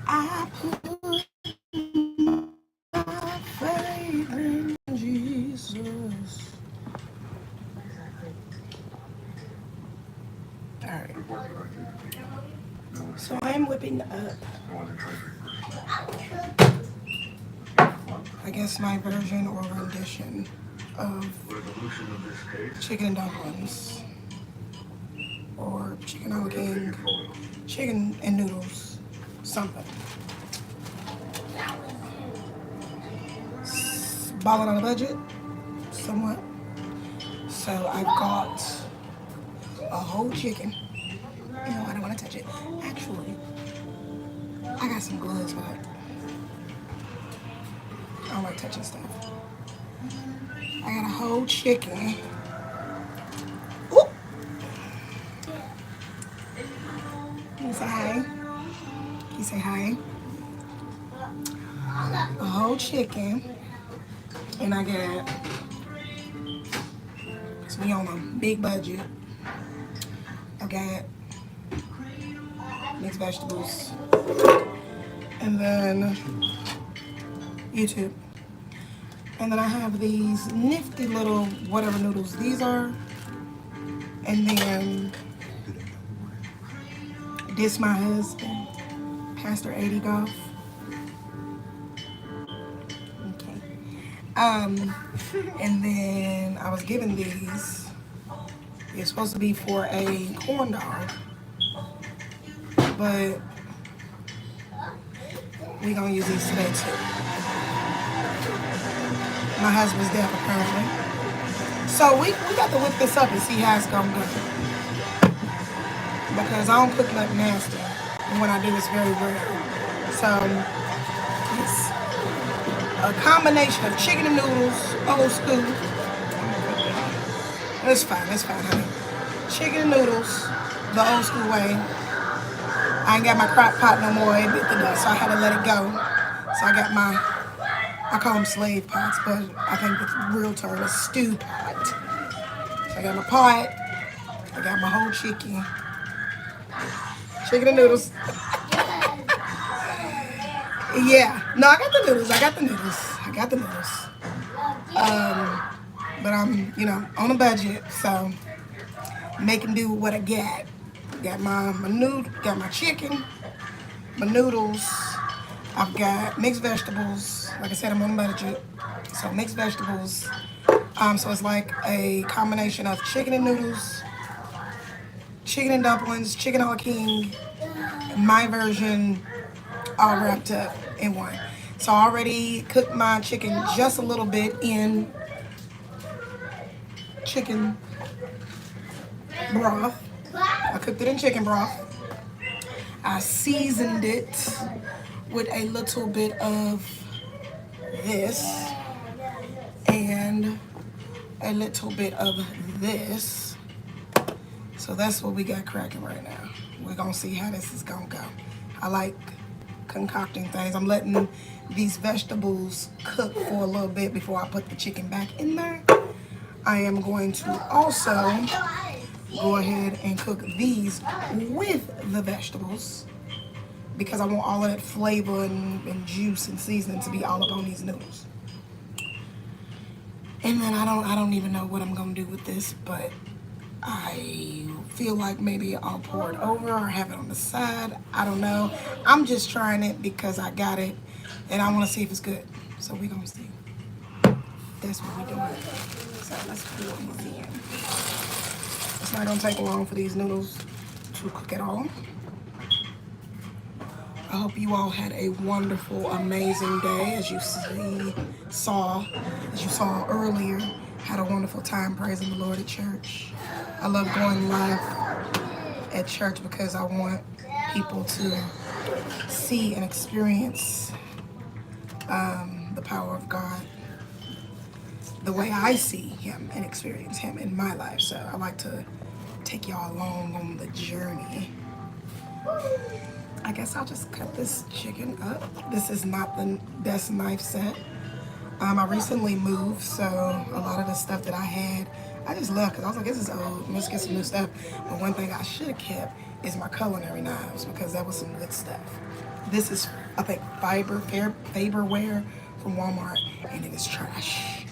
I put my faith in Jesus. All right. So I'm whipping up, I guess, my version or rendition of chicken and dumplings, or chicken a la king, chicken and noodles, something. Balling on a budget, somewhat. So I've got a whole chicken. I don't want to touch it. Actually, I got some gloves, but I don't like touching stuff. I got a whole chicken. Ooh. Can you say hi? Can you say hi? A whole chicken. And I got, so we on a big budget. I got mixed vegetables. And then YouTube. And then I have these nifty little whatever noodles these are. And then this my husband, Pastor 80 Golf. Okay. And then I was given these. It's supposed to be for a corn dog. But we're gonna use these today too. My husband's deaf apparently. So we got to whip this up and see how it's gonna go. Because I don't cook nothing nasty. And when I do, it's very rare. So it's a combination of chicken and noodles, old school. It's fine, honey. Chicken and noodles, the old school way. I ain't got my crock pot no more, it bit the dust, so I had to let it go. So I got my, I call them slave pots, but I think the real term is stew pot. So I got my pot, I got my whole chicken. Chicken and noodles. Yeah, no, I got the noodles. But I'm, on a budget, so making do with what I got. Got got my chicken, my noodles. I've got mixed vegetables. Like I said, I'm on a budget, so mixed vegetables. So it's like a combination of chicken and noodles, chicken and dumplings, chicken a la king, my version, all wrapped up in one. So I already cooked my chicken just a little bit in chicken broth. I cooked it in chicken broth. I seasoned it with a little bit of this and a little bit of this. So that's what we got cracking right now. We're gonna see how this is gonna go. I like concocting things. I'm letting these vegetables cook for a little bit before I put the chicken back in there. I am going to also go ahead and cook these with the vegetables because I want all of that flavor and juice and seasoning to be all up on these noodles. And then I don't even know what I'm gonna do with this, but I feel like maybe I'll pour it over or have it on the side. I don't know. I'm just trying it because I got it and I want to see if it's good. So we're gonna see. That's what we're doing. So let's do it again. It's not gonna take long for these noodles to cook at all. I hope you all had a wonderful, amazing day. As you saw earlier, had a wonderful time praising the Lord at church. I love going live at church because I want people to see and experience the power of God. the way I see him and experience him in my life. So I like to take y'all along on the journey. I guess I'll just cut this chicken up. This is not the best knife set. I recently moved, so a lot of the stuff that I had, I just left because I was like, this is old. Let's get some new stuff. But one thing I should have kept is my culinary knives because that was some good stuff. This is, I think, Faberware from Walmart, and it is trash.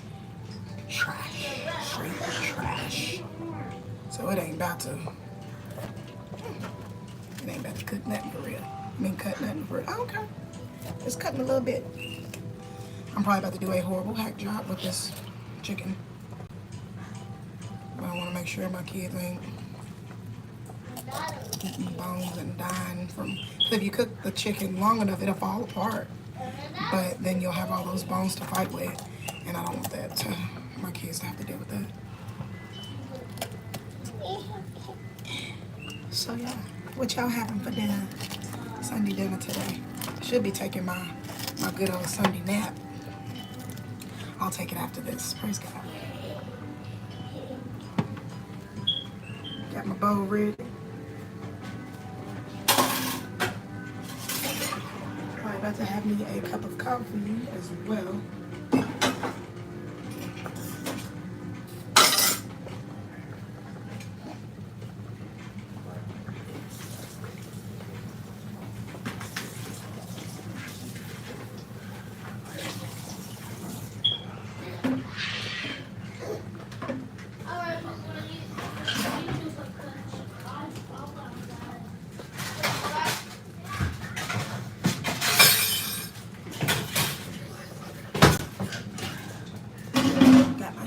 Trash. Straight trash. So it ain't about to cook nothing for real. I mean, cut nothing for real. I don't care. Just cutting a little bit. I'm probably about to do a horrible hack job with this chicken. But I want to make sure my kids ain't eating bones and dying from... If you cook the chicken long enough, it'll fall apart. But then you'll have all those bones to fight with. And I don't want that to... my kids to have to deal with that. So yeah, what y'all having for dinner? Sunday dinner today. Should be taking my good old Sunday nap. I'll take it after this. Praise God. Got my bowl ready. Probably about to have me a cup of coffee as well.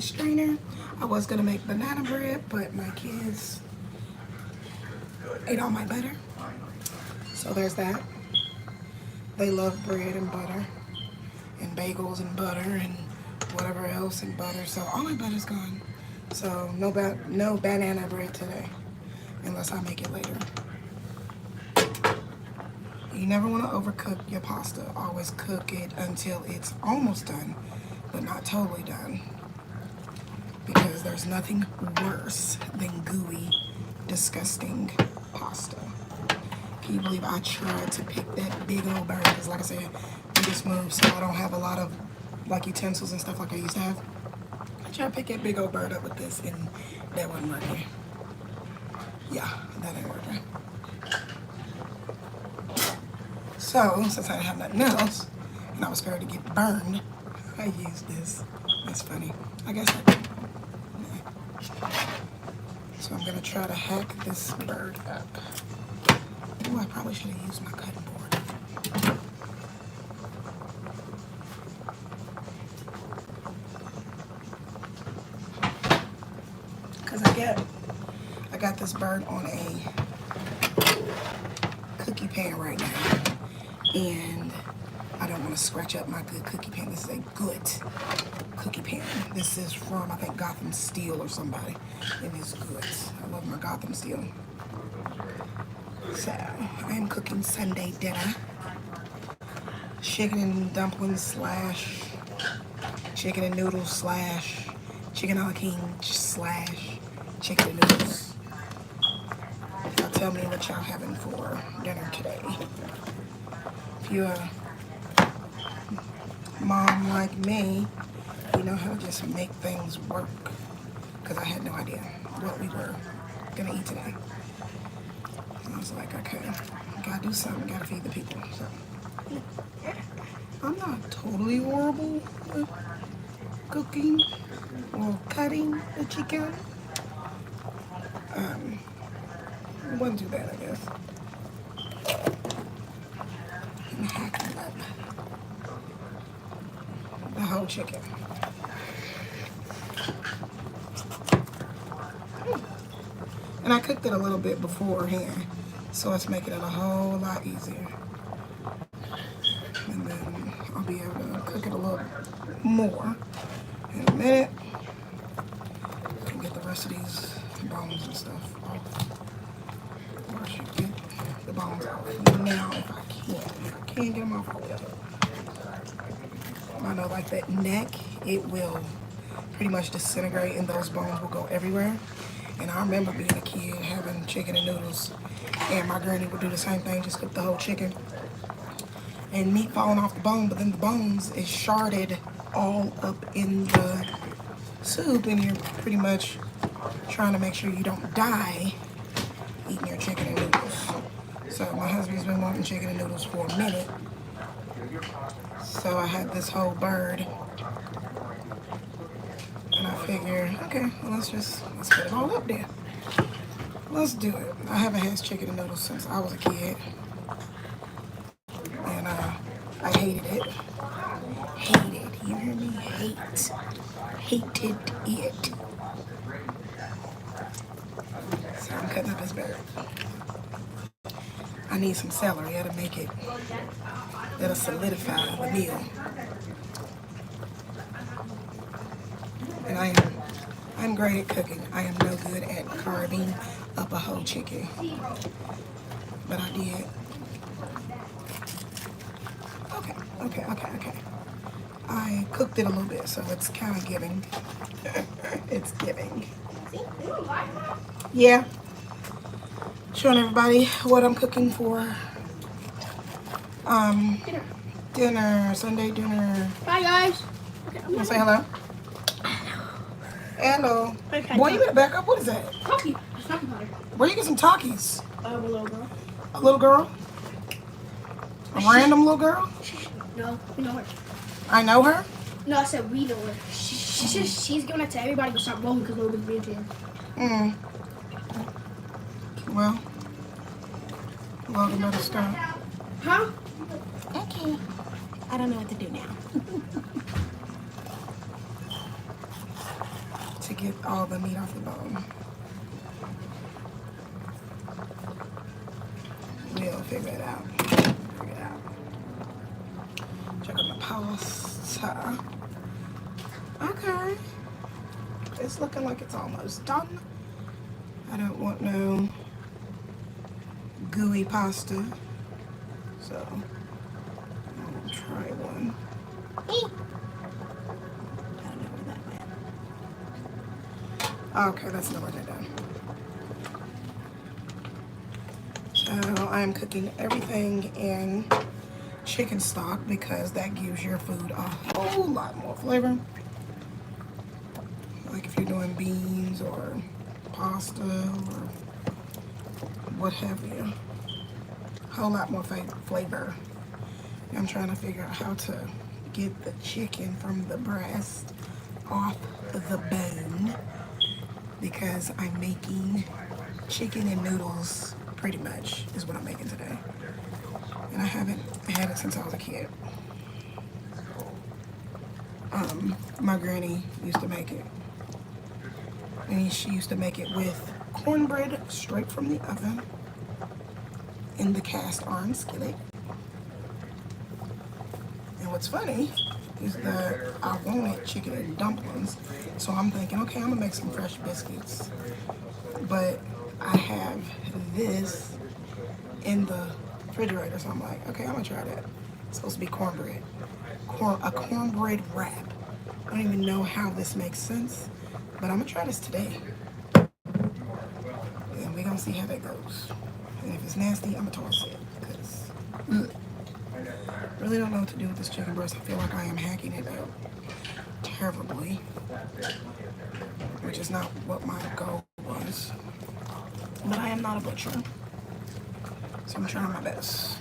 Strainer. I was gonna make banana bread, but my kids ate all my butter. So there's that. They love bread and butter and bagels and butter and whatever else and butter. So all my butter's gone. So no banana bread today, unless I make it later. You never want to overcook your pasta. Always cook it until it's almost done, but not totally done. Because there's nothing worse than gooey, disgusting pasta. Can you believe I tried to pick that big old bird? Because like I said, we just moved, so I don't have a lot of like utensils and stuff like I used to have. I tried to pick that big old bird up with this, and that wasn't working. Yeah, that ain't working. So, since I didn't have nothing else, and I was scared to get burned, I used this. That's funny. I guess I did. So I'm gonna try to hack this bird up. Oh, I probably should have used my cutting board. Cause I got this bird on a cookie pan right now, and I don't want to scratch up my good cookie pan. This is a good cookie pan. This is from, I think, Gotham Steel or somebody. It is good. I love my Gotham Steel. So, I am cooking Sunday dinner. Chicken and dumplings slash chicken and noodles slash chicken a la king slash chicken and noodles. Y'all tell me what y'all having for dinner today. If you're a mom like me, you know how to just make things work. Because I had no idea what we were going to eat today. And I was like, okay, gotta do something, gotta feed the people. So, I'm not totally horrible with cooking or cutting the chicken. It wasn't too bad, I guess. And hacking up the whole chicken. And I cooked it a little bit beforehand, so it's making it a whole lot easier. And then I'll be able to cook it a little more in a minute. And get the rest of these bones and stuff off. Or I should get the bones off now if I can. If I can get them off, I will. I know like that neck, it will pretty much disintegrate and those bones will go everywhere. And I remember being a kid having chicken and noodles, and my granny would do the same thing, just cook the whole chicken and meat falling off the bone, but then the bones is sharded all up in the soup, and you're pretty much trying to make sure you don't die eating your chicken and noodles. So my husband's been wanting chicken and noodles for a minute, so I had this whole bird, and I figured, okay, well, let's put it all up there. Let's do it. I haven't had chicken and noodles since I was a kid, and I hated it. Hated, you hear me? Hated it. So I'm cutting up his bird. I need some celery. That'll solidify the meal. And I'm great at cooking. I am no good at carving up a whole chicken. But I did. Okay. I cooked it a little bit, so it's kind of giving. It's giving. Yeah. Showing everybody what I'm cooking for dinner, Sunday dinner. Bye guys. Okay, You wanna say hello? Hello. Okay, boy, you better back up. What is that? Talkie. It's talkie powder. Where you get some Takis? A little girl. A little girl? A random little girl? No, we know her. I know her? No, I said we know her. She's giving it to everybody but stop rolling because Logan's being here. Well, Logan better stop. Huh? Okay. I don't know what to do now. To get all the meat off the bone. We'll figure it out. Check on the pasta. Okay. It's looking like it's almost done. I don't want no gooey pasta. So, I'll try one. I don't know where that went. Okay, that's nowhere near done. So, I am cooking everything in chicken stock because that gives your food a whole lot more flavor. Like if you're doing beans or pasta or what have you. A whole lot more flavor. I'm trying to figure out how to get the chicken from the breast off the bone because I'm making chicken and noodles pretty much is what I'm making today. And I haven't had it since I was a kid. My granny used to make it. And she used to make it with cornbread straight from the oven in the cast iron skillet. And what's funny is that I wanted chicken and dumplings. So I'm thinking, okay, I'm gonna make some fresh biscuits. But I have this in the refrigerator, so I'm like, okay, I'm gonna try that. It's supposed to be cornbread. A cornbread wrap. I don't even know how this makes sense, but I'm gonna try this today. And we're gonna see how that goes. And if it's nasty, I'm gonna toss it, because I really don't know what to do with this chicken breast. I feel like I am hacking it up terribly, which is not what my goal was. But I am not a butcher. So I'm trying my best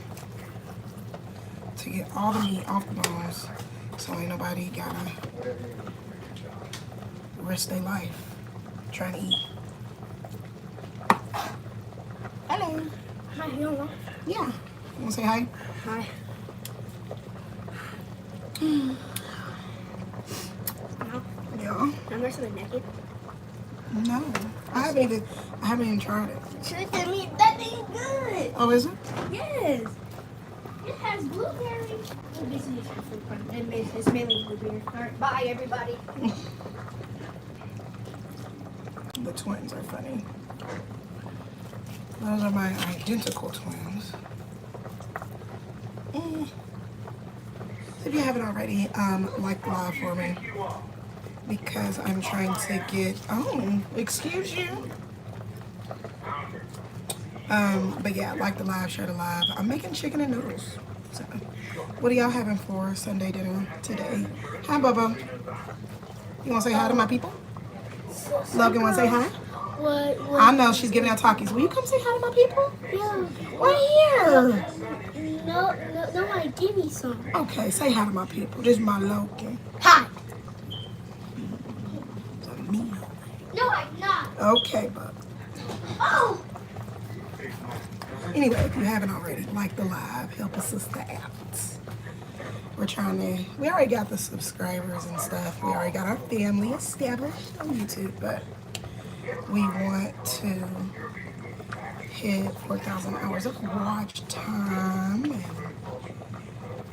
to get all the meat off the bones so ain't nobody gotta risk their life trying to eat. Hello. Hi, you don't know? Yeah. You wanna say hi? Hi. Yeah. Remember something naked? No. I haven't even tried it. Chicken meat, that ain't good. Oh, is it? Yes. It has blueberries. Well, basically it's fruit punch. It's mainly blueberry. Alright, bye everybody. The twins are funny. Those are my identical twins. If you haven't already, like the live for me. because I'm trying to get, oh, excuse you. But yeah, like the live, share the live. I'm making chicken and noodles. So, what are y'all having for Sunday dinner today? Hi, Bubba. You want to say hi to my people? Logan, want to say hi? What? I know she's giving out talkies. Will you come say hi to my people? Yeah. Right here. No, I give me some. Okay, say hi to my people. This is my Logan. Hi. No, I'm not. Okay, bub. Oh! Anyway, if you haven't already, like the live, help a sister out. We already got the subscribers and stuff. We already got our family established on YouTube, but we want to hit 4,000 hours of watch time.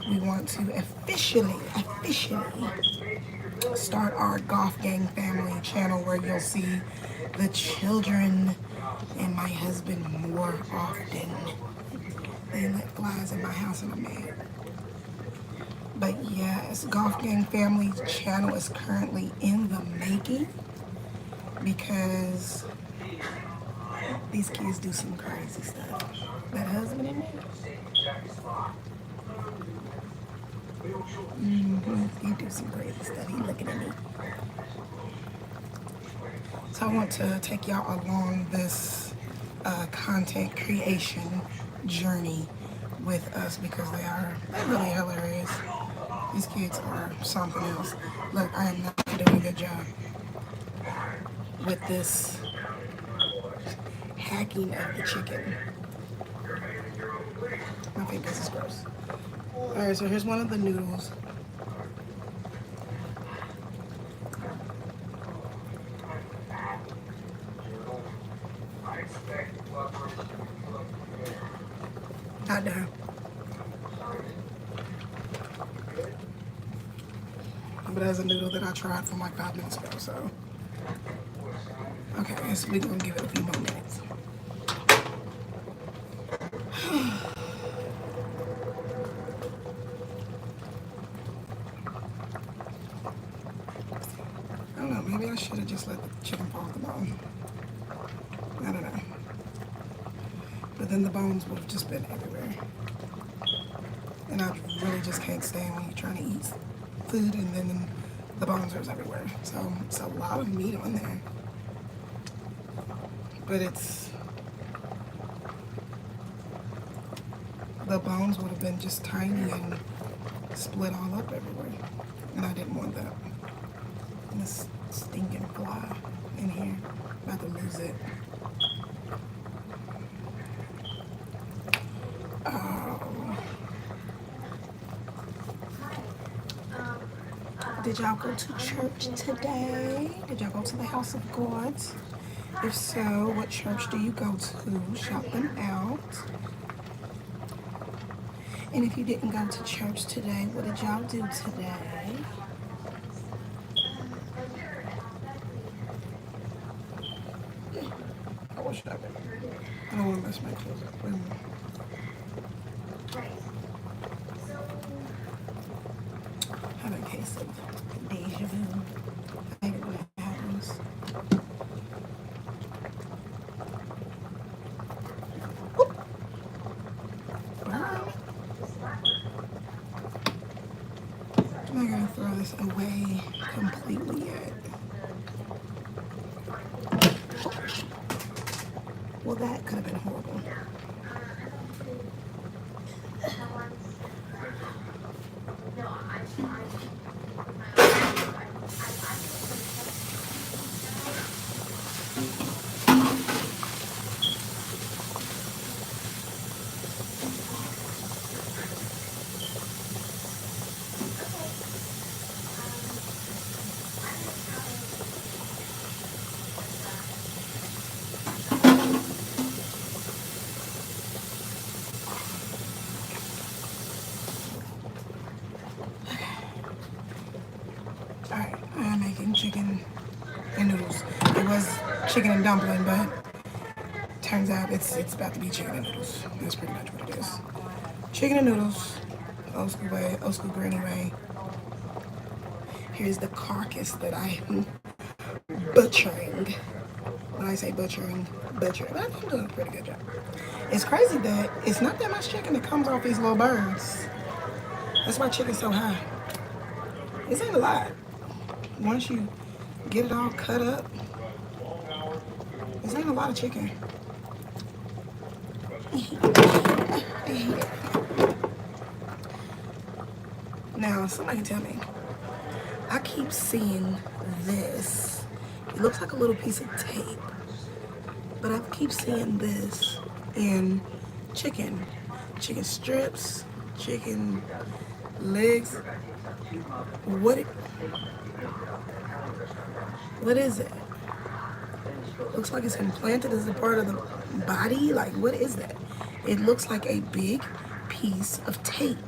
And we want to officially start our Golf Gang Family channel where you'll see the children and my husband more often. They let flies in my house and I'm mad. But yes, Golf Gang Family channel is currently in the making because these kids do some crazy stuff. That husband in there? He do some crazy stuff. He looking at me. So I want to take y'all along this content creation journey with us because they're really hilarious. These kids are something else. Look, I am not doing a good job with this hacking of the chicken. I think this is gross. Alright, so here's one of the noodles. Not done. But that's a noodle that I tried from like 5 minutes ago, so. Okay, so we're gonna give it a few more minutes. I don't know, maybe I should have just let the chicken fall off the bone. I don't know. But then the bones would have just been everywhere. And I really just can't stand when you're trying to eat food and then the bones are everywhere. So it's a lot of meat on there. But the bones would have been just tiny and split all up everywhere. And I didn't want that. And this stinking fly in here. About to lose it. Did y'all go to church today? Did y'all go to the House of God? If so, what church do you go to? Shout them out. And if you didn't go to church today, what did y'all do today? I wish I could. I don't want to mess my clothes up. Wait a minute. I have a case of deja vu. I hate it when it happens. Oop. Bye. I'm not gonna throw this away completely yet. Well, that could have been horrible. Alright, I'm making chicken and noodles. It was chicken and dumpling, but turns out it's about to be chicken and noodles. That's pretty much what it is. Chicken and noodles, old school way, old school granny way. Here's the carcass that I am butchering. When I say butchering, butchering. But I think I'm doing a pretty good job. It's crazy that it's not that much chicken that comes off these little birds. That's why chicken's so high. This ain't a lot. Once you get it all cut up, this ain't a lot of chicken. Now, somebody can tell me. I keep seeing this. It looks like a little piece of tape. But I keep seeing this in chicken. Chicken strips, chicken legs. What is it? Looks like it's implanted as a part of the body. Like, what is that? It looks like a big piece of tape.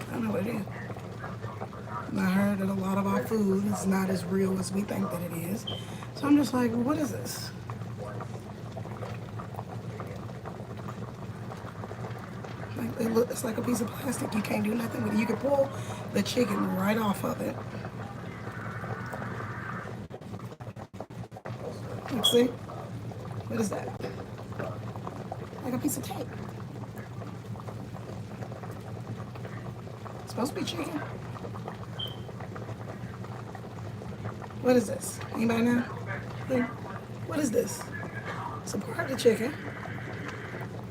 I don't know what it is. I heard that a lot of our food is not as real as we think that it is. So I'm just like, what is this? Like, it's like a piece of plastic. You can't do nothing with it. You can pull the chicken right off of it. Let's see. What is that? Like a piece of tape. It's supposed to be chicken. What is this? Anybody know? What is this? It's a part of the chicken.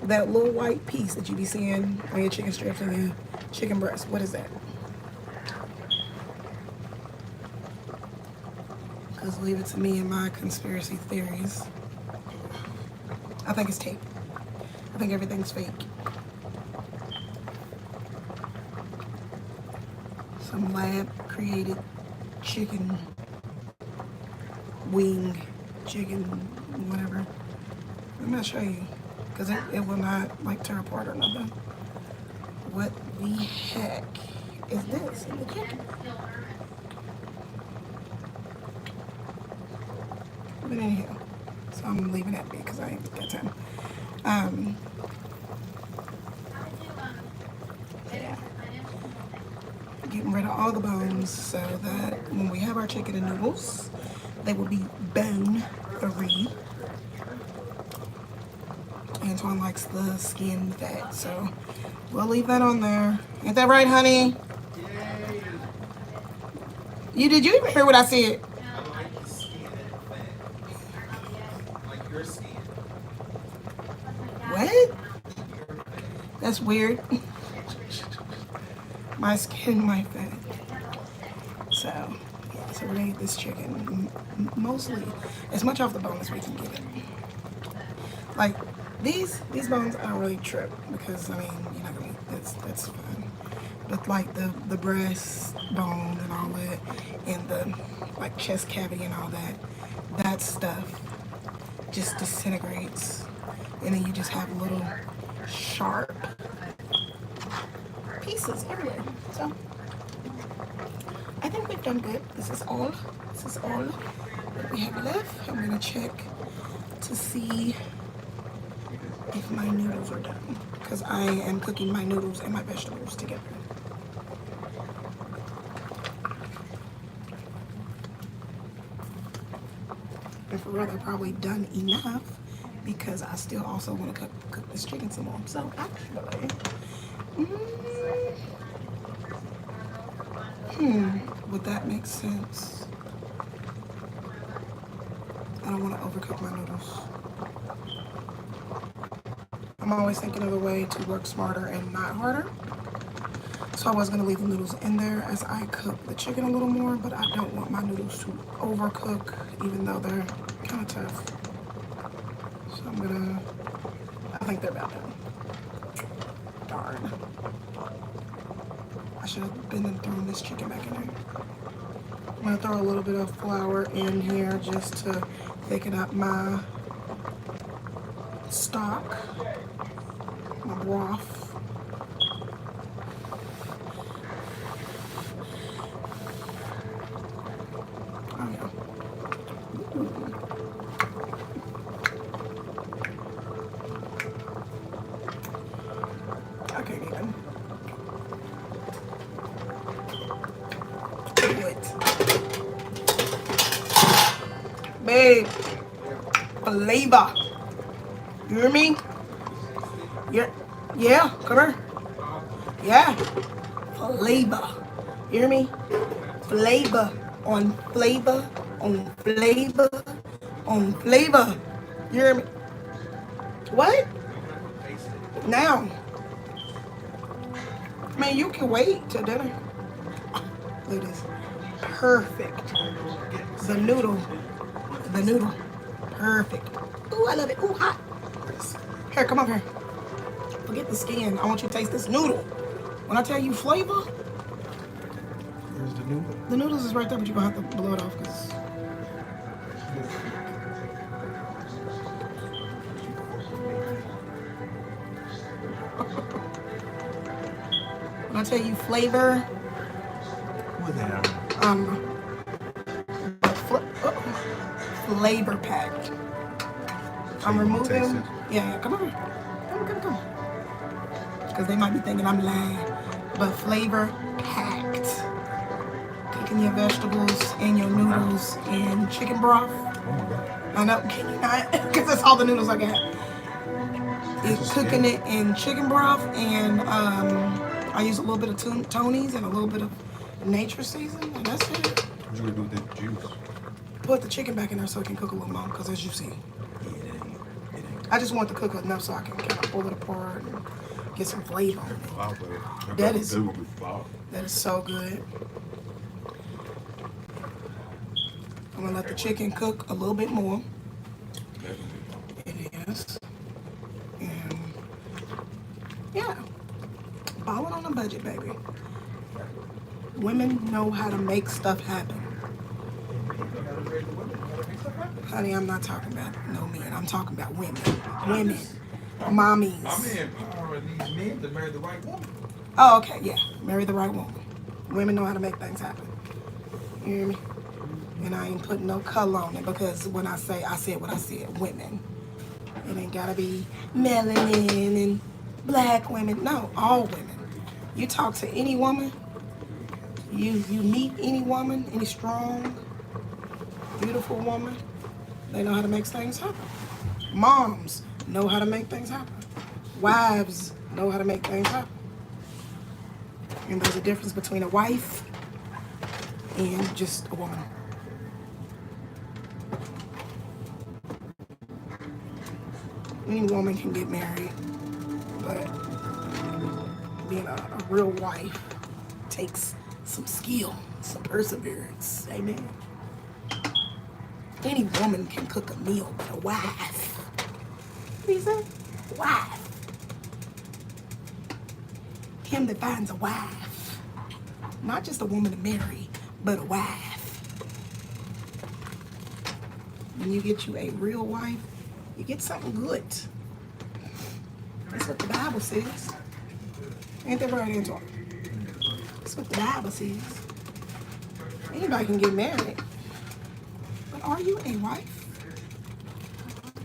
That little white piece that you be seeing on your chicken strips and your chicken breast. What is that? Because leave it to me and my conspiracy theories. I think it's tape. I think everything's fake. Some lab created chicken wing, chicken, whatever. I'm gonna show you. Because it will not like tear apart or nothing. What the heck is this in the chicken? But anyhow, so I'm leaving that be because I ain't got time. Yeah. Getting rid of all the bones so that when we have our chicken and noodles, they will be bone-free. Antoine likes the skin fat, so we'll leave that on there. Ain't that right, honey? Did you even hear what I said? I like the skin and fat. Like your skin. What? That's weird. My skin, my fat. So, yeah, so we're gonna eat this chicken mostly as much off the bone as we can get it. Like, these bones I don't really trip because I mean you're not gonna eat that's fine. But like the breast bone and all that and the like chest cavity and all that stuff just disintegrates and then you just have little sharp pieces everywhere. So I think we've done good. This is all that we have left. I'm gonna check to see if my noodles are done because I am cooking my noodles and my vegetables together. And for real, they're probably done enough because I still also want to cook this chicken some more. So actually, would that make sense? I don't want to overcook my noodles. I'm always thinking of a way to work smarter and not harder. So I was going to leave the noodles in there as I cook the chicken a little more, but I don't want my noodles to overcook, even though they're kind of tough. So I think they're about done. Darn. I should have been throwing this chicken back in there. I'm going to throw a little bit of flour in here just to thicken up my stock. My broth. Oh yeah. said flavor. You hear me? Yeah, come here. Yeah, flavor. You hear me? Flavor on flavor on flavor on flavor. You hear me? What? Now. Man, you can wait till dinner. Look at this. Perfect. The noodle. The noodle. Perfect. Ooh, I love it. Ooh, hot. Here, come over here. Forget the skin. I want you to taste this noodle. When I tell you flavor, Where's the noodle? the noodles is right there, but you're going to have to blow it off because... When I tell you flavor, What the hell? Flavor pack. I'm you wanna removing. taste it? Yeah, come over. Come. Because they might be thinking I'm lying. But flavor packed. Cooking your vegetables and your noodles in chicken broth. Oh my god. I know, can you not? Because that's all the noodles I got. It's cooking it in chicken broth and I use a little bit of Tony's and a little bit of nature season, and that's it. What you gonna do with that juice? Put the chicken back in there so it can cook a little more, because as you see, I just want to cook enough so I can kind of pull it apart and get some flavor on it. That is so good. I'm gonna let the chicken cook a little bit more. It is. And yeah, balling on a budget, baby. Women know how to make stuff happen. Honey, I'm not talking about no men. I'm talking about women. Women. Mommies. I'm empowering these men to marry the right woman. Oh, okay, yeah. Marry the right woman. Women know how to make things happen. You hear me? And I ain't putting no color on it because when I said what I said. Women. It ain't gotta be melanin and black women. No, all women. You talk to any woman, you meet any woman, any strong, beautiful woman, they know how to make things happen. Moms know how to make things happen. Wives know how to make things happen. And there's a difference between a wife and just a woman. Any woman can get married, but being a real wife takes some skill, some perseverance. Amen. Any woman can cook a meal, but a wife. What do you say? Wife. Him that finds a wife. Not just a woman to marry, but a wife. When you get you a real wife, you get something good. That's what the Bible says. Ain't that right, Antoine? That's what the Bible says. Anybody can get married. But are you a wife?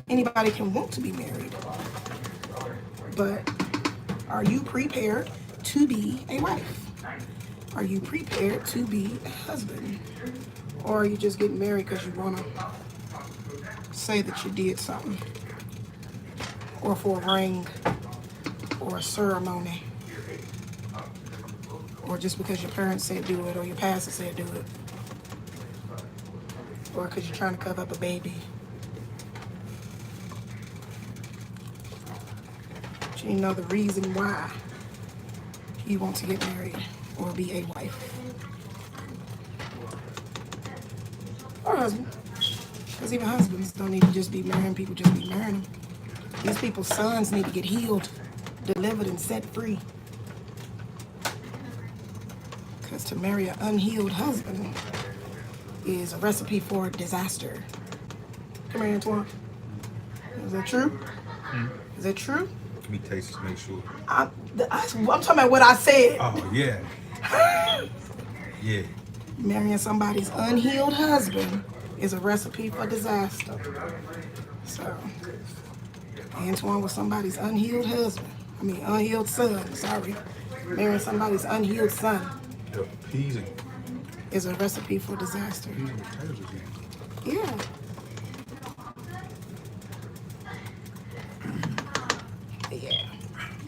Anybody can want to be married. But are you prepared to be a wife? Are you prepared to be a husband? Or are you just getting married because you want to say that you did something? Or for a ring? Or a ceremony? Or just because your parents said do it or your pastor said do it? Or because you're trying to cover up a baby? But you know the reason why you want to get married or be a wife. Or husband. Because even husbands don't need to just be marrying people, just be marrying them. These people's sons need to get healed, delivered, and set free. Because to marry an unhealed husband is a recipe for disaster. Come here, Antoine. Is that true? Is that true? Let me taste to make sure. I'm talking about what I said. Oh, yeah. Yeah. Marrying somebody's unhealed husband is a recipe for disaster. So, Antoine was somebody's unhealed husband. Unhealed son, sorry. Marrying somebody's unhealed son The peas and is a recipe for disaster. potatoes again. Yeah.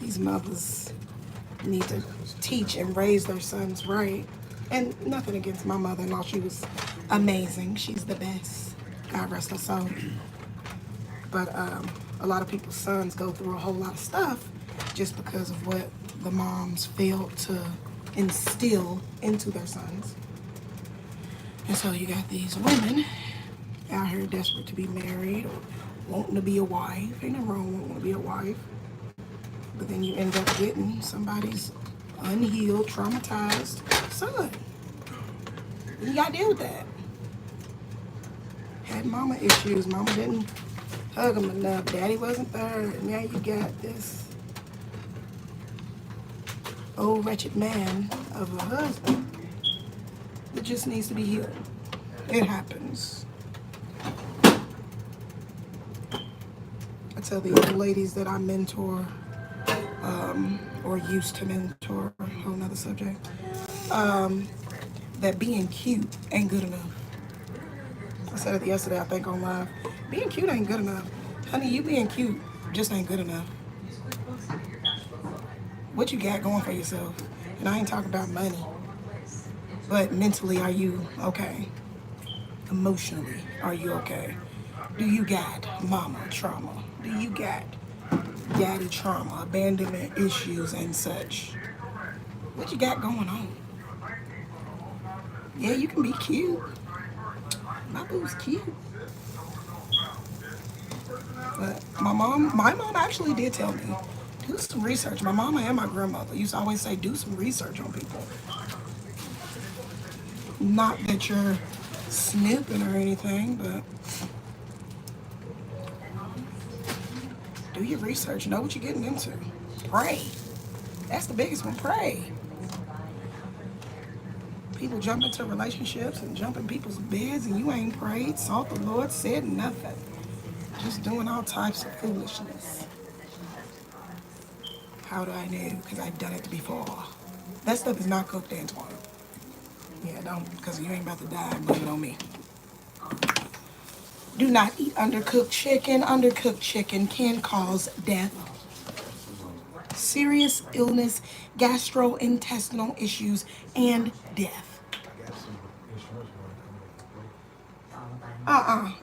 These mothers need to teach and raise their sons right. And nothing against my mother-in-law. She was amazing. She's the best. God rest her soul. But a lot of people's sons go through a whole lot of stuff just because of what the moms failed to instill into their sons. And so you got these women out here desperate to be married or wanting to be a wife. Ain't nothing wrong with wanting to be a wife. But then you end up getting somebody's unhealed, traumatized son. And you gotta deal with that. Had mama issues. Mama didn't hug him enough. Daddy wasn't there. And now you got this old wretched man of a husband that just needs to be healed. It happens. I tell the young ladies that I mentor, or used to mentor, a whole nother subject, that being cute ain't good enough. I said it yesterday, I think, on live. Being cute ain't good enough. Honey, you being cute just ain't good enough. What you got going for yourself? And I ain't talking about money. But mentally, are you okay? Emotionally, are you okay? Do you got mama trauma? Do you got daddy trauma, abandonment issues and such? What you got going on? Yeah, you can be cute. My boo's cute. But my mom actually did tell me, do some research. My mama and my grandmother used to always say, do some research on people. Not that you're snooping or anything, but do your research. Know what you're getting into. Pray. That's the biggest one. Pray. People jump into relationships and jump in people's beds and you ain't prayed. Sought the Lord, said nothing. Just doing all types of foolishness. How do I know? Because I've done it before. That stuff is not cooked, Antoine. Yeah, don't, because you ain't about to die and blame it on me. Do not eat undercooked chicken. Undercooked chicken can cause death, serious illness, gastrointestinal issues, and death.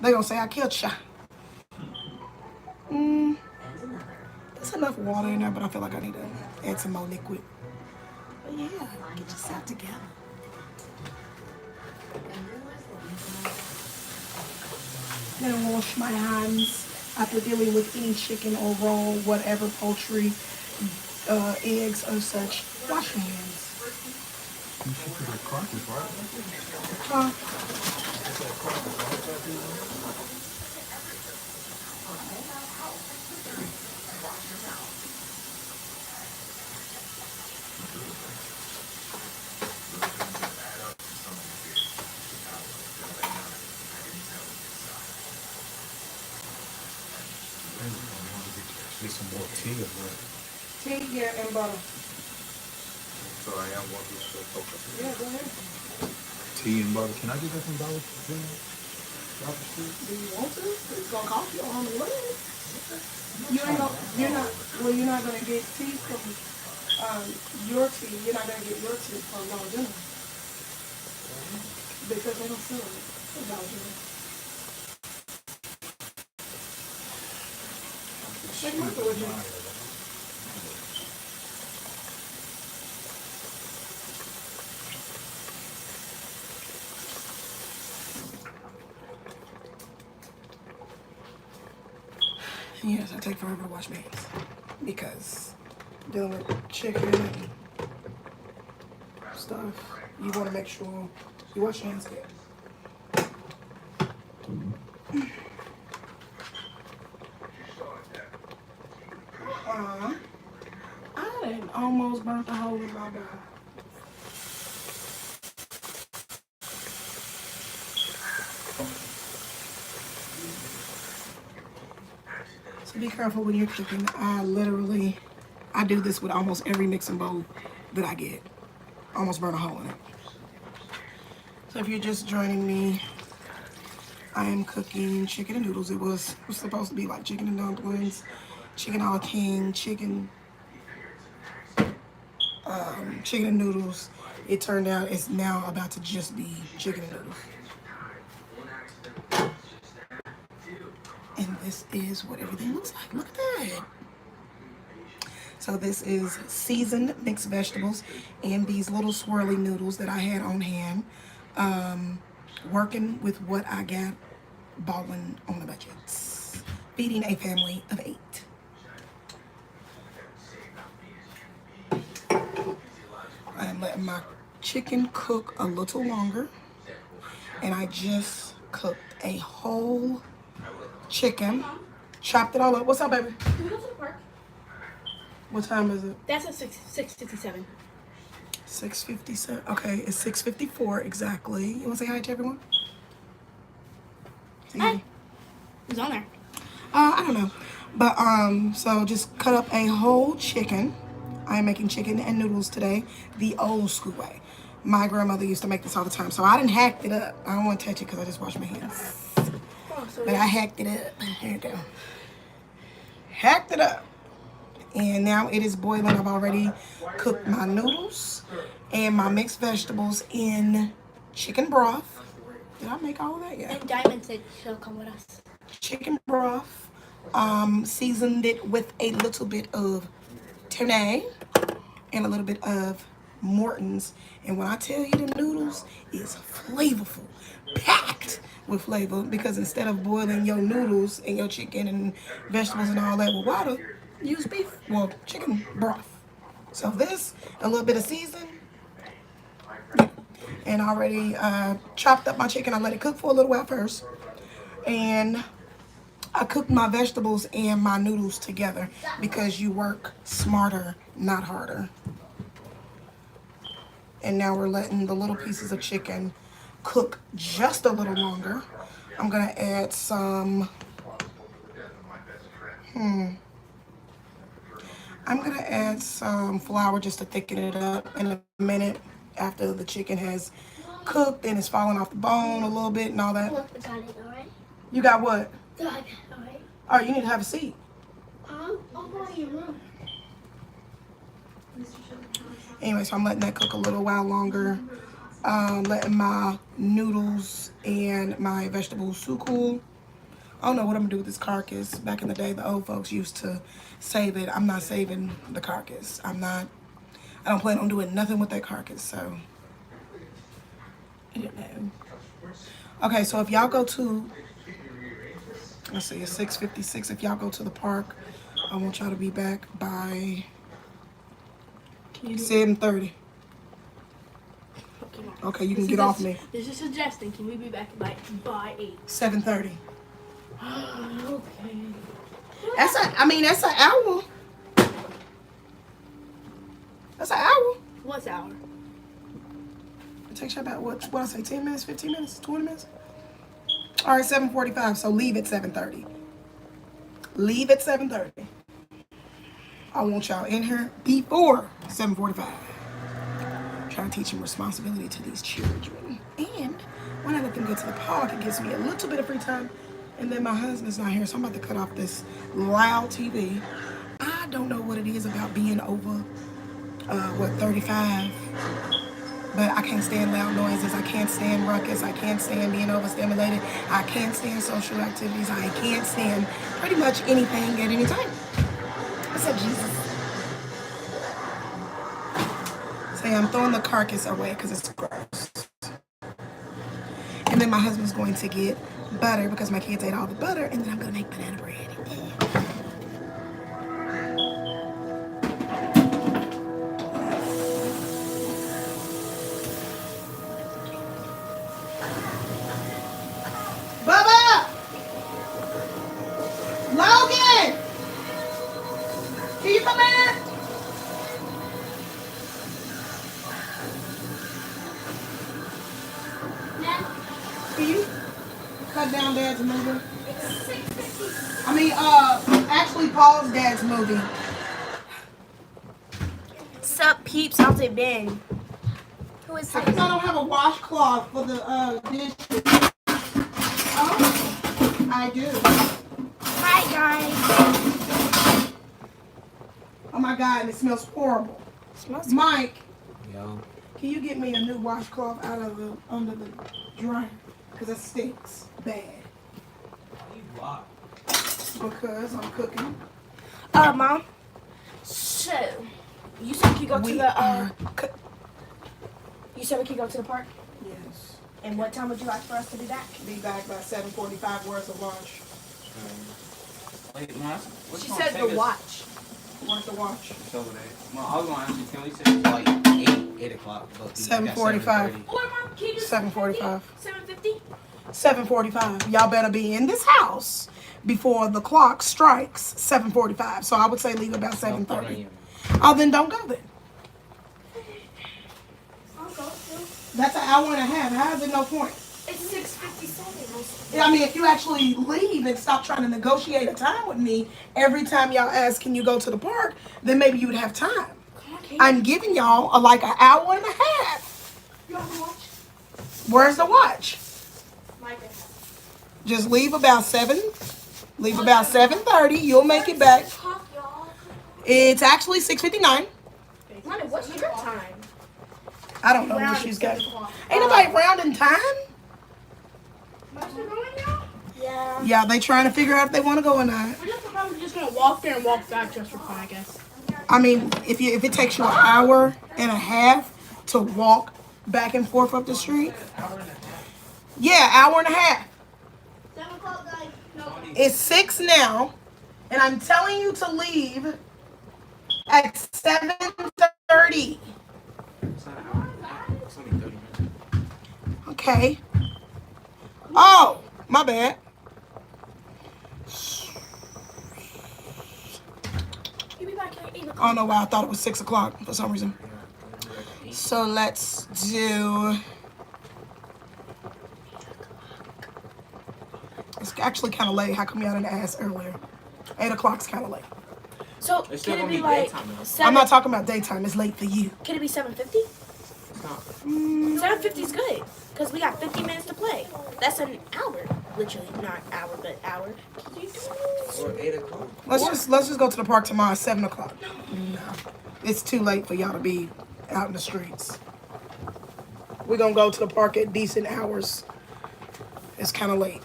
They gonna say I killed ya. There's enough water in there, but I feel like I need to add some more liquid. But yeah, get yourself together. Then wash my hands after dealing with any chicken or roll, whatever, poultry, eggs or such. Wash your hands. You should put the carcass, right? Huh? That's that carcass, right? Get some more tea or what? Tea, yeah, and butter. So I am one who's so focused. Yeah, go ahead. Tea and butter. Can I get that from Dollar Tree? Do you want to? It's gonna cost you on the way. You're not gonna get tea from your tea. You're not gonna get your tea from Dollar General because they don't sell it from Dollar General. Check my door, yes, I take forever to wash my hands because dealing with chicken and stuff, you want to make sure you wash your hands good. I done almost burnt a hole in my bag. So be careful when you're cooking. I do this with almost every mixing bowl that I get. Almost burn a hole in it. So if you're just joining me, I am cooking chicken and noodles. It was supposed to be like chicken and dumplings, chicken a la king, chicken chicken and noodles. It turned out it's now about to just be chicken and noodles. And this is what everything looks like. Look at that. So this is seasoned mixed vegetables and these little swirly noodles that I had on hand. Working with what I got, balling on the budgets. Feeding a family of 8. I'm letting my chicken cook a little longer. And I just cooked a whole chicken. Chopped it all up. What's up, baby? Can we go to the park? What time is it? That's at 6:57. 6:57. Okay, it's 6:54 exactly. You want to say hi to everyone? Say Hi. Who's on there? I don't know. But so just cut up a whole chicken. I am making chicken and noodles today, the old school way. My grandmother used to make this all the time, so I didn't hack it up. I don't want to touch it because I just washed my hands. Oh, so But I hacked it up. Here you go. Hacked it up. And now it is boiling. I've already cooked my noodles and my mixed vegetables in chicken broth. Did I make all of that? Yeah. and Diamond said she'll come with us. Chicken broth. Seasoned it with a little bit of tuna and a little bit of Morton's. And when I tell you the noodles is flavorful, packed with flavor, because instead of boiling your noodles and your chicken and vegetables and all that with water, use beef, well, chicken broth. So this, a little bit of season, and I already chopped up my chicken. I let it cook for a little while first, and I cooked my vegetables and my noodles together because you work smarter, not harder. And now we're letting the little pieces of chicken cook just a little longer. I'm gonna add some, I'm gonna add some flour just to thicken it up in a minute after the chicken has cooked and it's falling off the bone a little bit and all that. Look, I got it, alright? You got what? I got it, alright? All right, you need to have a seat. I'll go in your room. Anyway, so I'm letting that cook a little while longer. Letting my noodles and my vegetables cool. I don't know what I'm gonna do with this carcass. Back in the day, the old folks used to save it. I'm not saving the carcass. I don't plan on doing nothing with that carcass, so. You know. Okay, so if y'all go to, let's see, it's 6:56. If y'all go to the park, I want y'all to be back by 7:30. Okay, you can get off me. This is suggesting, can we be back by 8? 7:30. Okay. That's an hour. That's an hour. What's hour? It takes you about what I say, 10 minutes, 15 minutes, 20 minutes? All right, 7:45, so leave at 7:30. Leave at 7:30. I want y'all in here before 7:45. Trying to teach them responsibility to these children. And when I let them go to the park, it gives me a little bit of free time. And then my husband's not here, so I'm about to cut off this loud TV. I don't know what it is about being over, 35. But I can't stand loud noises. I can't stand ruckus. I can't stand being overstimulated. I can't stand social activities. I can't stand pretty much anything at any time. What's up, Jesus? Say, I'm throwing the carcass away because it's gross. And then my husband's going to get butter because my kids ate all the butter, and then I'm going to make banana bread. Bubba! Logan! Can you come in? Can you cut down Dad's movie? Actually pause Dad's movie. Sup, peeps? How's it been? Who is Because I don't have a washcloth for the dishes. Oh, I do. Hi, guys. Oh my God, and it smells horrible. Smells Mike, Yo. can you get me a new washcloth out of the under the dryer? Cause it stinks bad. Because I'm cooking. Mom. So, you said we could go to the you said we could go to the park? Yes. And what time would you like for us to be back? Be back by 7:45 worth of lunch. Wait, Mom, what's She gonna said take the us- watch. Worth of watch. So Mom, I was gonna ask you, can we say it's like 8 o'clock? But we got 7:45. 7:30. Or Mom, can you do 7:45. 7:50? 7:45. Y'all better be in this house before the clock strikes 7:45. So I would say leave about 7:30. Oh, then don't go then. I'll go too. That's an hour and a half. How is it no point? It's 6:57. I mean, if you actually leave and stop trying to negotiate a time with me every time y'all ask, can you go to the park, then maybe you would have time. Come on, Kate. I'm giving y'all like an hour and a half. You have to watch? Where's the watch? My bad. Just leave about 7. Leave about 7:30. You'll make it back. Talk, y'all. It's actually 6:59. Mama, what's your time? I don't know what Round she's is got. 7 o'clock. Ain't nobody rounding time. Must be going now? Yeah. Yeah, they trying to figure out if they want to go or not. We're probably just gonna walk there and walk back just for fun, I guess. I mean, if it takes you an hour and a half to walk back and forth up the street, yeah, hour and a half. 7 o'clock, guys. No. It's 6 now, and I'm telling you to leave at 7:30. It's not an hour. It's only 30 minutes. Okay. Oh, my bad. You be back here at 8 I o'clock. don't know why I thought it was 6 o'clock for some reason. So let's do. It's actually kind of late. How come y'all didn't ask earlier? 8 o'clock's kind of late. So, It's still can it gonna be be like daytime, though. 7? I'm not talking about daytime. It's late for you. Can it be 7:50? It's not. 7:50 is good. Because we got 50 minutes to play. That's an hour. Literally, not hour, but hour. Can you do it? Or 8 o'clock. Let's just go to the park tomorrow at 7 o'clock. No, it's too late for y'all to be out in the streets. We're gonna go to the park at decent hours. It's kind of late.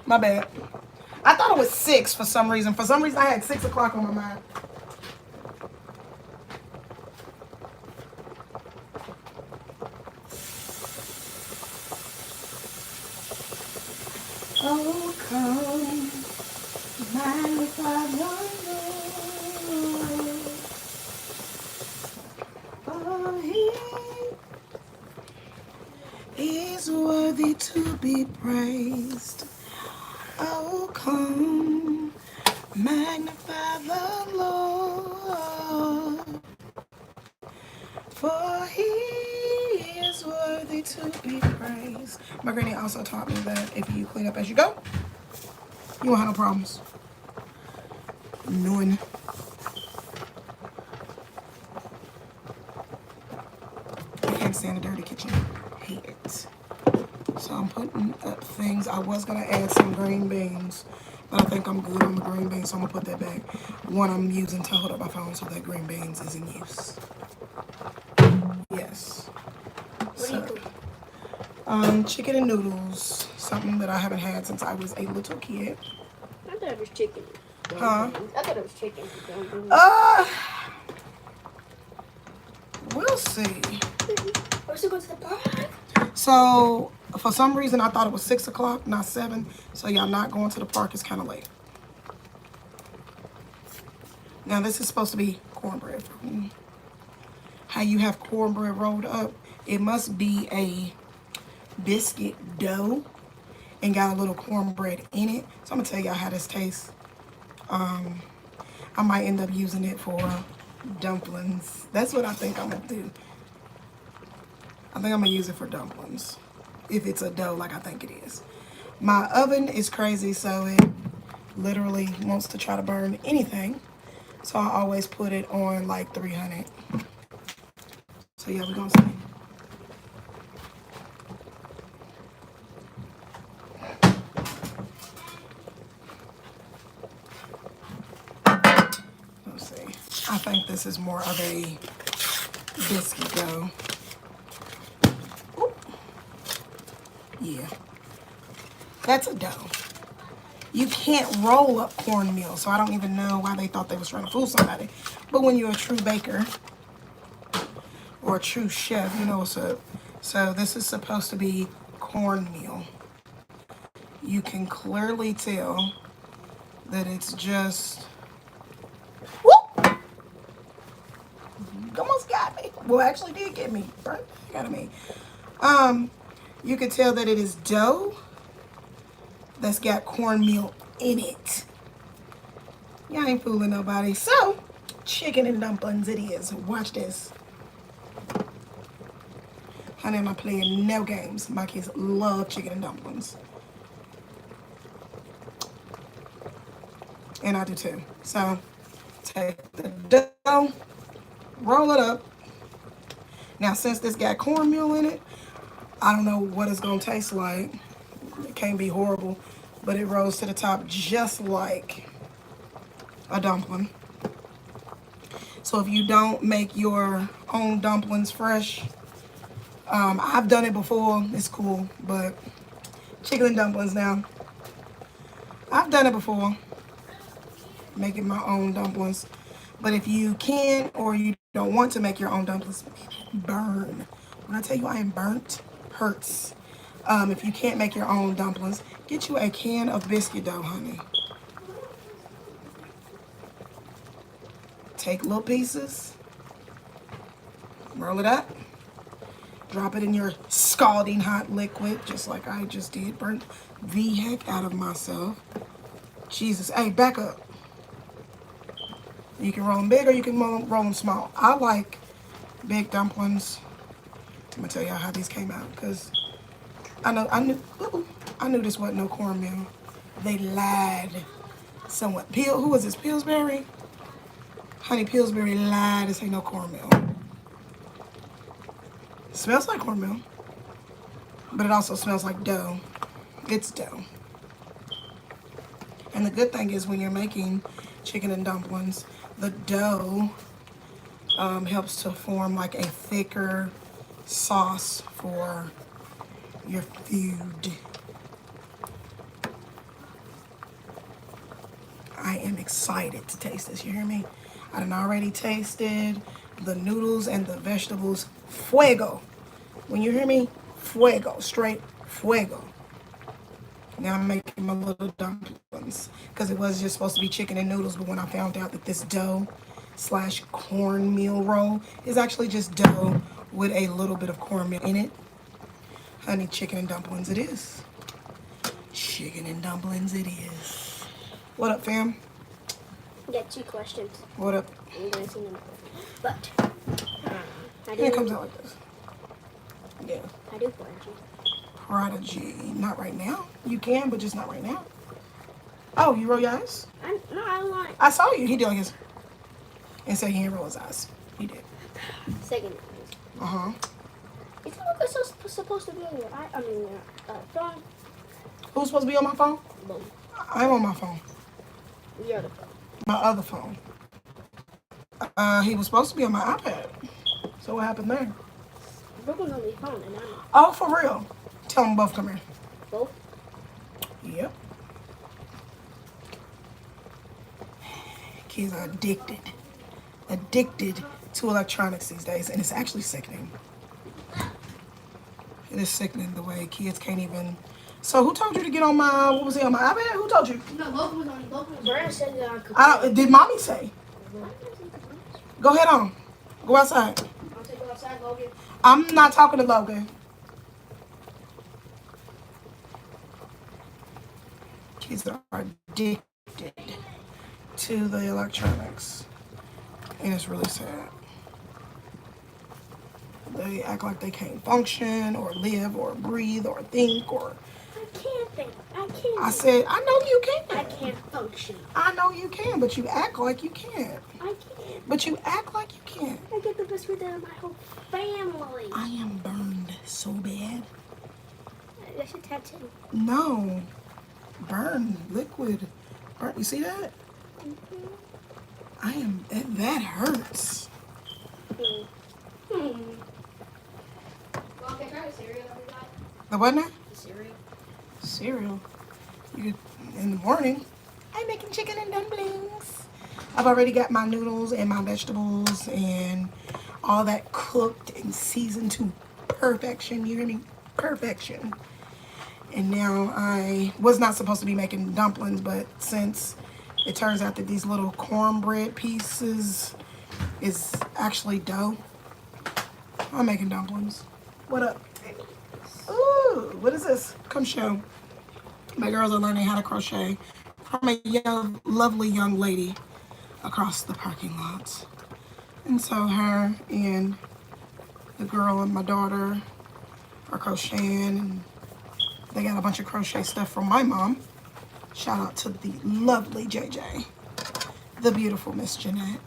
My bad. I thought it was 6 for some reason. For some reason, I had 6 o'clock on my mind. Oh, come, magnify the Lord. For he is worthy to be praised. Oh, come, magnify the Lord. For he is worthy to be praised. My granny also taught me that if you clean up as you go, you won't have no problems. None. I can't stand a dirty kitchen. Hate it. So I'm putting up things. I was gonna add some green beans, but I think I'm good on the green beans, so I'm gonna put that back. One I'm using to hold up my phone so that green beans is in use. Yes. So, chicken and noodles, something that I haven't had since I was a little kid. I thought it was chicken. Huh? I thought it was chicken. We'll see. We're still going to the park. So, for some reason, I thought it was 6 o'clock, not 7. So, y'all not going to the park. It's kind of late. Now, this is supposed to be cornbread. How you have cornbread rolled up, it must be a biscuit dough and got a little cornbread in it. So, I'm going to tell y'all how this tastes. I might end up using it for dumplings. That's what I think I'm going to do. I think I'm going to use it for dumplings. If it's a dough like I think it is. My oven is crazy, so it literally wants to try to burn anything. So I always put it on like 300. So yeah, we're going to see. I think this is more of a biscuit dough. Oop. Yeah. That's a dough. You can't roll up cornmeal, so I don't even know why they thought they was trying to fool somebody. But when you're a true baker or a true chef, you know what's up. So this is supposed to be cornmeal. You can clearly tell that it's just, whoop! You almost got me. Well, actually did get me. Right? Got me. You can tell that it is dough that's got cornmeal in it. Y'all ain't fooling nobody. So, chicken and dumplings it is. Watch this. Honey, I'm not playing no games. My kids love chicken and dumplings. And I do too. So, take the dough, roll it up. Now, since this got cornmeal in it, I don't know what it's going to taste like. It can't be horrible, but it rose to the top just like a dumpling. So if you don't make your own dumplings fresh, I've done it before. It's cool, but chicken and dumplings now. I've done it before, making my own dumplings. But if you can or you don't want to make your own dumplings, burn. When I tell you I am burnt, hurts. If you can't make your own dumplings, get you a can of biscuit dough, honey. Take little pieces, roll it up, drop it in your scalding hot liquid, just like I just did. Burnt the heck out of myself. Jesus, hey, back up. You can roll them big or you can roll them small. I like big dumplings. I'm gonna tell y'all how these came out because I knew this wasn't no cornmeal. They lied somewhat. Who was this? Pillsbury? Honey, Pillsbury lied. This ain't no cornmeal. It smells like cornmeal, but it also smells like dough. It's dough. And the good thing is when you're making chicken and dumplings, the dough helps to form like a thicker sauce for your food. I am excited to taste this, you hear me? I done already tasted the noodles and the vegetables. Fuego. When you hear me, fuego, straight fuego. Now I'm making my little dumplings because it was just supposed to be chicken and noodles, but when I found out that this dough / cornmeal roll is actually just dough with a little bit of cornmeal in it, honey, chicken and dumplings it is. Chicken and dumplings it is. What up, fam? I got 2 questions. What up? I'm going to see them. But, I It comes out like this. Yeah. I do Prodigy. Prodigy. Not right now. You can, but just not right now. Oh, you roll your eyes? I want I saw you. He did like his. And said he didn't roll his eyes. He did. second. Uh-huh. Is that what's supposed to be on your phone? Who's supposed to be on my phone? Boom. I'm on my phone. Your other phone. My other phone. He was supposed to be on my iPad. So what happened there? Brooklyn's on the phone and I'm Oh, for real? Tell them both come here. both. Yep. Kids are addicted. Addicted to electronics these days, and it's actually sickening. It is sickening the way kids can't even. So who told you to get on my? What was he on my iPad? Who told you? No, Logan was on. Logan was Brandon said that I could. I don't. Did mommy say? Go ahead on. Go outside. I'll take you outside, Logan. I'm not talking to Logan. Kids are addicted to the electronics. And it's really sad. They act like they can't function or live or breathe or think or... I can't think. I can't. I said, I know you I can. can't function. I know you can, but you act like you can't. I can't. But you act like you can't. I get the best with out of my whole family. I am burned so bad. That's a tattoo. No. Burn. Liquid. Burn. You see that? that hurts. Okay, try the cereal that we got. The what now? The cereal. Cereal. You could, in the morning, I'm making chicken and dumplings. I've already got my noodles and my vegetables and all that cooked and seasoned to perfection. You hear me? Perfection. And now I was not supposed to be making dumplings, but since it turns out that these little cornbread pieces is actually dough, I'm making dumplings. What up? Ooh, what is this? Come show. My girls are learning how to crochet from a young, lovely young lady across the parking lot. And so her and the girl and my daughter are crocheting, and they got a bunch of crochet stuff from my mom. Shout out to the lovely JJ, the beautiful Miss Jeanette.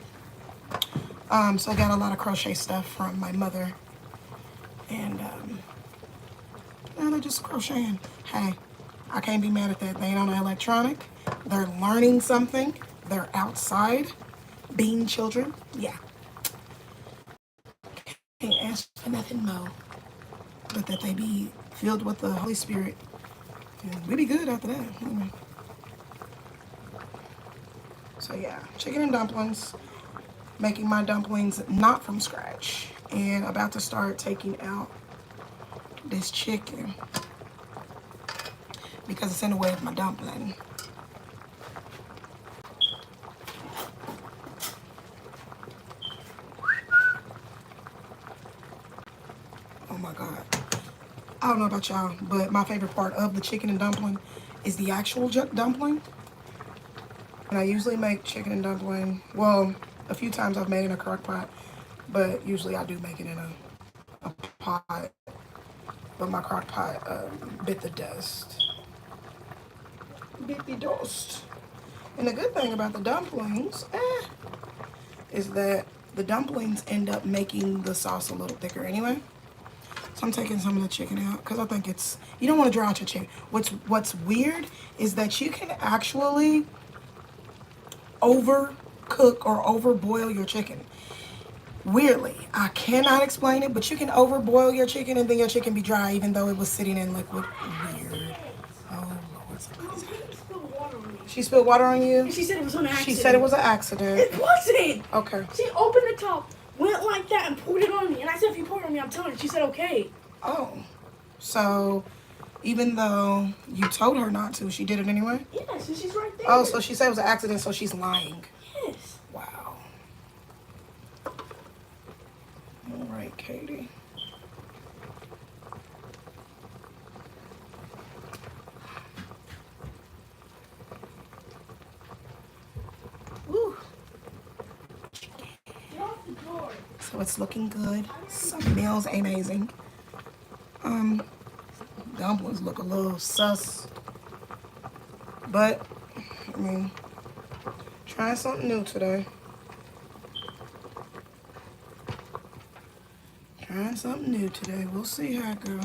So I got a lot of crochet stuff from my mother, and they're just crocheting. Hey, I can't be mad at that. They ain't on the electronic. They're learning something. They're outside, being children. Yeah. Can't ask for nothing more, but that they be filled with the Holy Spirit. And we be good after that. So yeah, chicken and dumplings. Making my dumplings not from scratch. And about to start taking out this chicken because it's in the way of my dumpling. Oh my God. I don't know about y'all, but my favorite part of the chicken and dumpling is the actual dumpling. And I usually make chicken and dumpling, well, a few times I've made it in a crock pot, but usually I do make it in a pot. But my crock pot bit the dust. Bit the dust. And the good thing about the dumplings is that the dumplings end up making the sauce a little thicker anyway. So I'm taking some of the chicken out because I think it's, you don't want to dry out your chicken. What's weird is that you can actually overcook or overboil your chicken. Weirdly, I cannot explain it, but you can overboil your chicken and then your chicken be dry even though it was sitting in liquid. Weird. Oh Lord, somebody's She spilled water on you? She said it was an accident. She said it was an accident. It wasn't. Okay. She opened the top, went like that, and poured it on me. And I said, if you pour it on me, I'm telling her. She said, okay. Oh. So, even though you told her not to, she did it anyway? Yes, and she's right there. Oh, so she said it was an accident, so she's lying. Yes. Wow. All right, Katie. Woo. Get off the door. So it's looking good. Smells amazing. Dumplings look a little sus. But, I mean, trying something new today. Trying something new today. We'll see how it goes.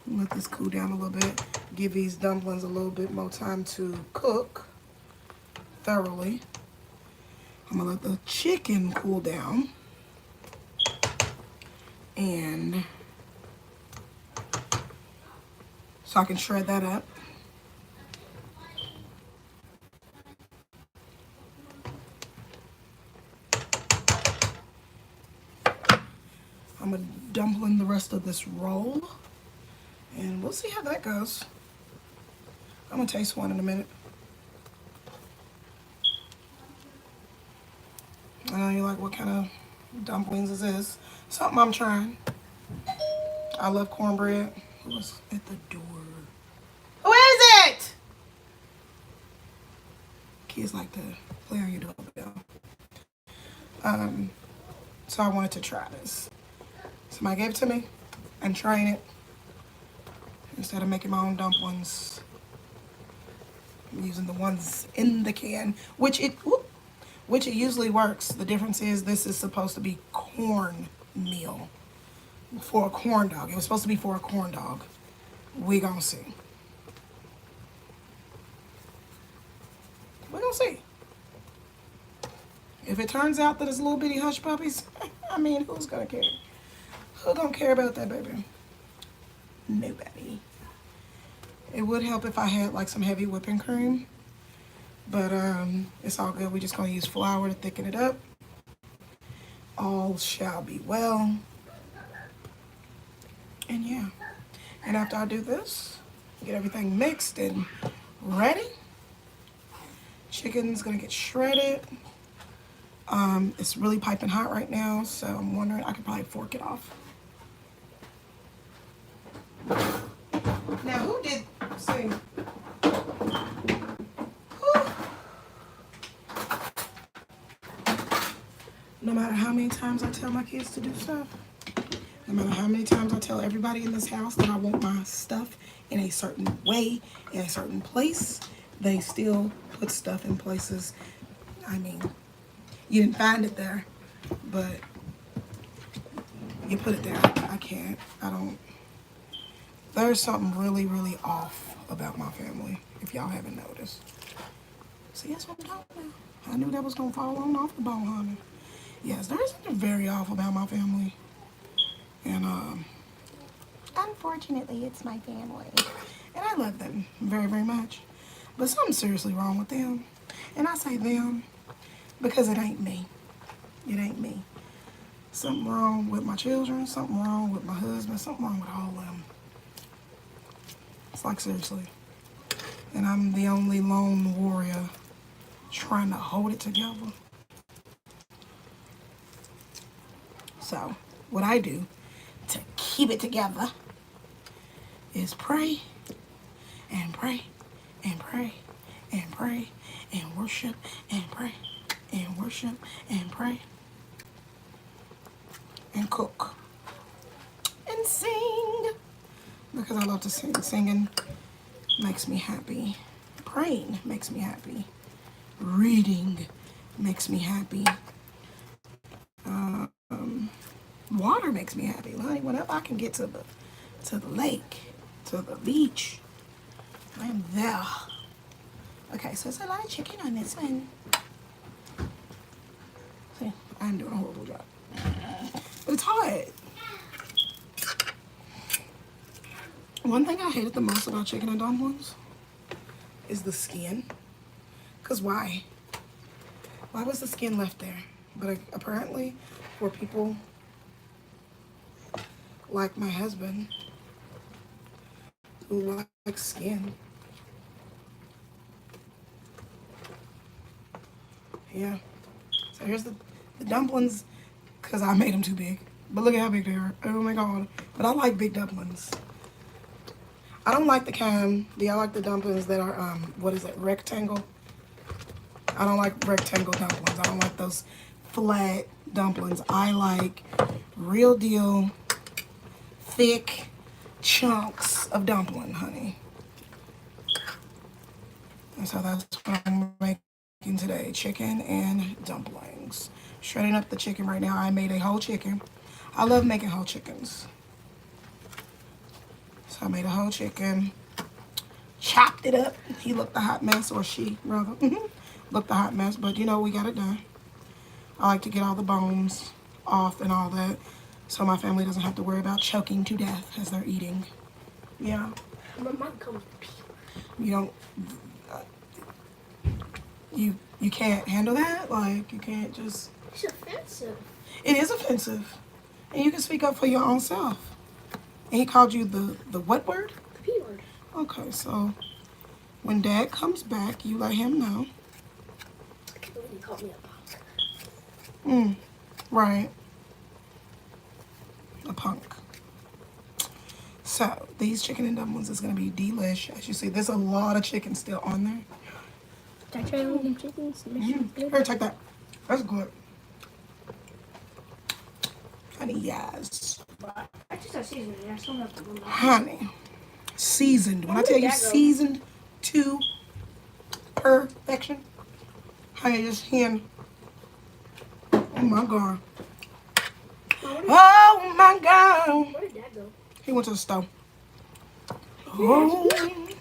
Let this cool down a little bit. Give these dumplings a little bit more time to cook thoroughly. I'm gonna let the chicken cool down. And so I can shred that up. I'm gonna dumpling the rest of this roll, and we'll see how that goes. I'm gonna taste one in a minute. I know you're like, what kind of dumplings is this? Something I'm trying. I love cornbread. Who's at the door? Who is it? Kids like to play on your doorbell. So I wanted to try this. Somebody gave it to me. I'm trying it. Instead of making my own dumplings, I'm using the ones in the can, which it usually works. The difference is this is supposed to be cornmeal for a corn dog. It was supposed to be for a corn dog. We gonna see. We gonna see. If it turns out that it's little bitty hush puppies, I mean, who's gonna care? Who gonna care about that baby? Nobody. It would help if I had like some heavy whipping cream, but it's all good. We're just gonna use flour to thicken it up. All shall be well. And yeah, and after I do this, get everything mixed and ready, chicken's gonna get shredded. It's really piping hot right now, so I'm wondering I could probably fork it off. Now, who did see? No matter how many times I tell my kids to do stuff, no matter how many times I tell everybody in this house that I want my stuff in a certain way, in a certain place, they still put stuff in places. I mean, you didn't find it there, but you put it there. I can't. I don't. There's something really, really off about my family, if y'all haven't noticed. See, that's what I'm talking about. I knew that was going to fall on off the bone, honey. Yes, there's something very off about my family. And, unfortunately, it's my family. And I love them very, very much. But something's seriously wrong with them. And I say them because it ain't me. It ain't me. Something wrong with my children, something wrong with my husband, something wrong with all of them. It's like, seriously. And I'm the only lone warrior trying to hold it together. So, what I do to keep it together is pray and pray and pray and pray and worship and pray and worship and pray and cook and sing, because I love to sing. Singing makes me happy. Praying makes me happy. Reading makes me happy. Water makes me happy. Like, whenever I can get to the lake, to the beach, I'm there. Okay, so it's a lot of chicken on this one. See, I'm doing a horrible job. But it's hard. One thing I hated the most about chicken and dumplings is the skin. Because why? Why was the skin left there? But apparently, for people like my husband who likes skin. Yeah. So here's the dumplings, because I made them too big. But look at how big they are. Oh my God. But I like big dumplings. I don't like the kind, I like the dumplings that are, what is it, rectangle? I don't like rectangle dumplings. I don't like those flat dumplings. I like real deal, thick chunks of dumpling, honey. And so that's what I'm making today, chicken and dumplings. Shredding up the chicken right now. I made a whole chicken. I love making whole chickens. So I made a whole chicken, chopped it up. He looked a hot mess, or she, rather. Looked a hot mess, but you know, we got it done. I like to get all the bones off and all that, so my family doesn't have to worry about choking to death as they're eating. Yeah. My mom comes. You don't, you can't handle that? Like, you can't just... It's offensive. It is offensive. And you can speak up for your own self. And he called you the what word? The P word. Okay, so when Dad comes back, you let him know. I can't believe he called me a punk. Right. A punk. So, these chicken and dumplings is going to be delish. As you see, there's a lot of chicken still on there. Did I try all them chickens? Here, take that. That's good. Honey, yes. I just have seasoning. I still have to go. Honey. Seasoned. When I tell you that go? seasoned to perfection. Honey, just hen. Oh my God. Oh my God. Where did that go? He went to the store. Oh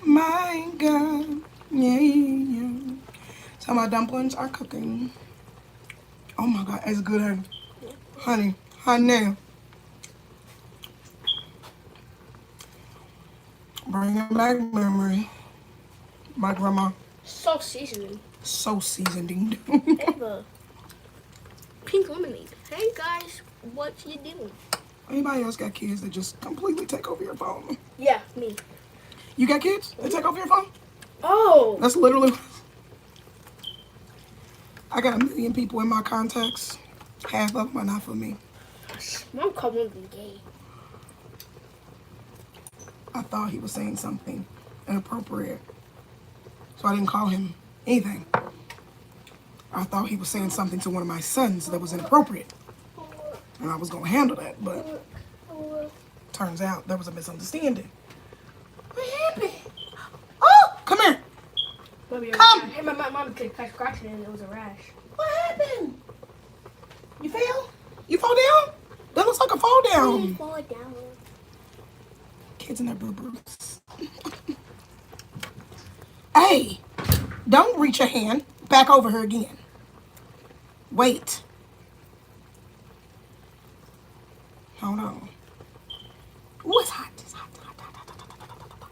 my God. Yeah. So my dumplings are cooking. Oh my God, it's good, honey. Honey. Bringing back memory. My grandma, So seasoning. so seasoned. And the pink lemonade. Hey guys, what you doing? Anybody else got kids that just completely take over your phone? Yeah, me. You got kids that take over your phone? Oh. That's literally. I got 1 million people in my contacts. Half of them are not for me. Mom called one of them gay. I thought he was saying something inappropriate, so I didn't call him anything. I thought he was saying something to one of my sons that was inappropriate, and I was gonna handle that, but turns out there was a misunderstanding. What happened? Oh, come here. Come. Hey, my mom could catch scratching and it was a rash. What happened? You fell? You fall down? That looks like a fall down. Fall down. Kids and their boo-boos. Hey, don't reach your hand back over her again. Wait. Hold on. Ooh, it's hot. It's hot. Hot, hot, hot, hot, hot, hot, hot, hot.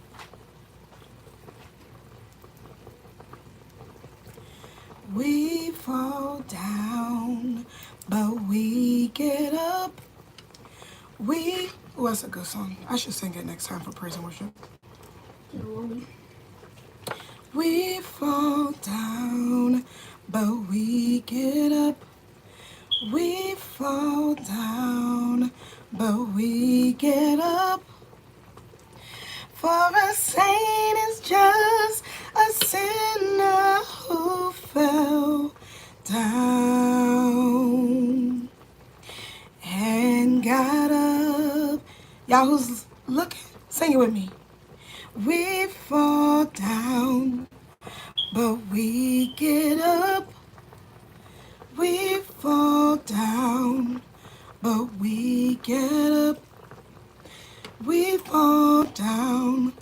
We fall down, but we get up. Oh, that's a good song. I should sing it next time for praise and worship. We fall down, but we get up. We fall down, but we get up. For a saint is just a sinner who fell down and got up. Y'all who's looking, sing it with me. We fall down, but we get up. We fall down, but we get up. We fall down,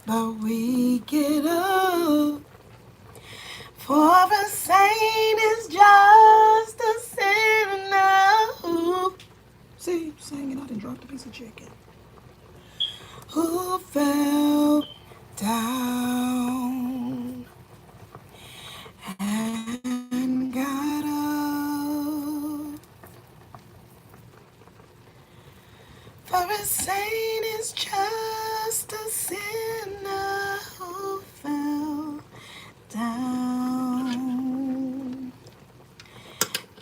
but we get up. For a saint is just a sinner who... See, singing, I done dropped a piece of chicken. Who fell down and got up. For a saint is just a sinner who fell down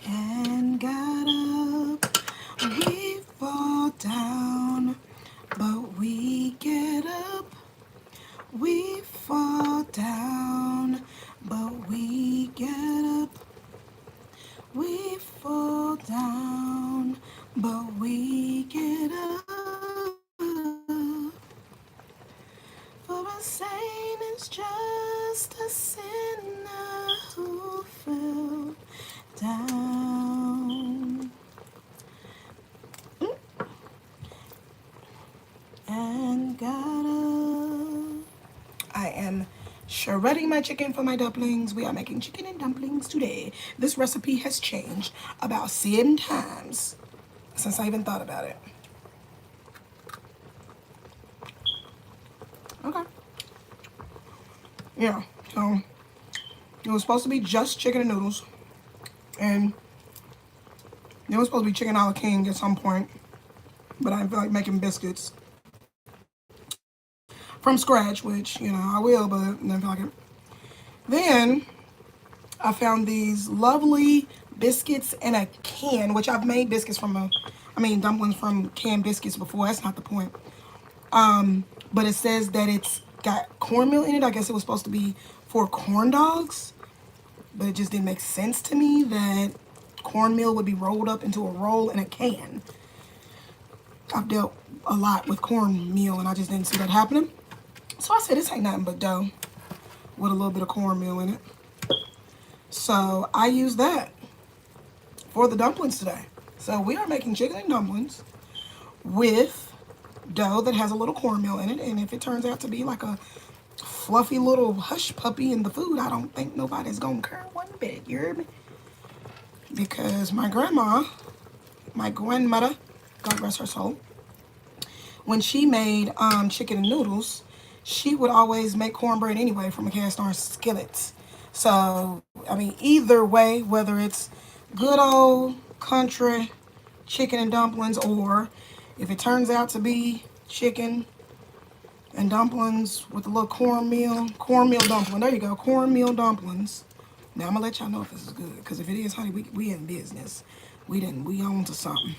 and got up. We fall down, but we get up. We fall down, but we get up. We fall down, but we get up. For a saint is just a sinner who fell down and got up. I am shredding my chicken for my dumplings. We are making chicken and dumplings today. This recipe has changed about 7 times since I even thought about it. Okay. Yeah, so it was supposed to be just chicken and noodles. And it was supposed to be chicken a la king at some point. But I didn't feel like making biscuits from scratch, which, you know, I will, but I didn't feel like it. Then I found these lovely biscuits in a can, which I've made biscuits from dumplings from canned biscuits before. That's not the point. But it says that it's got cornmeal in it. I guess it was supposed to be for corn dogs, but it just didn't make sense to me that cornmeal would be rolled up into a roll in a can. I've dealt a lot with cornmeal and I just didn't see that happening. So I said, this ain't nothing but dough with a little bit of cornmeal in it. So I used that for the dumplings today. So we are making chicken and dumplings with dough that has a little cornmeal in it. And if it turns out to be like a fluffy little hush puppy in the food, I don't think nobody's gonna care one bit. You hear me? because my grandmother, God rest her soul, when she made chicken and noodles, she would always make cornbread anyway from a cast iron skillet. So, I mean, either way, whether it's good old country chicken and dumplings, or if it turns out to be chicken and dumplings with a little cornmeal dumpling. There you go, cornmeal dumplings. Now I'm gonna let y'all know if this is good, because if it is, honey, we in business. We on to something.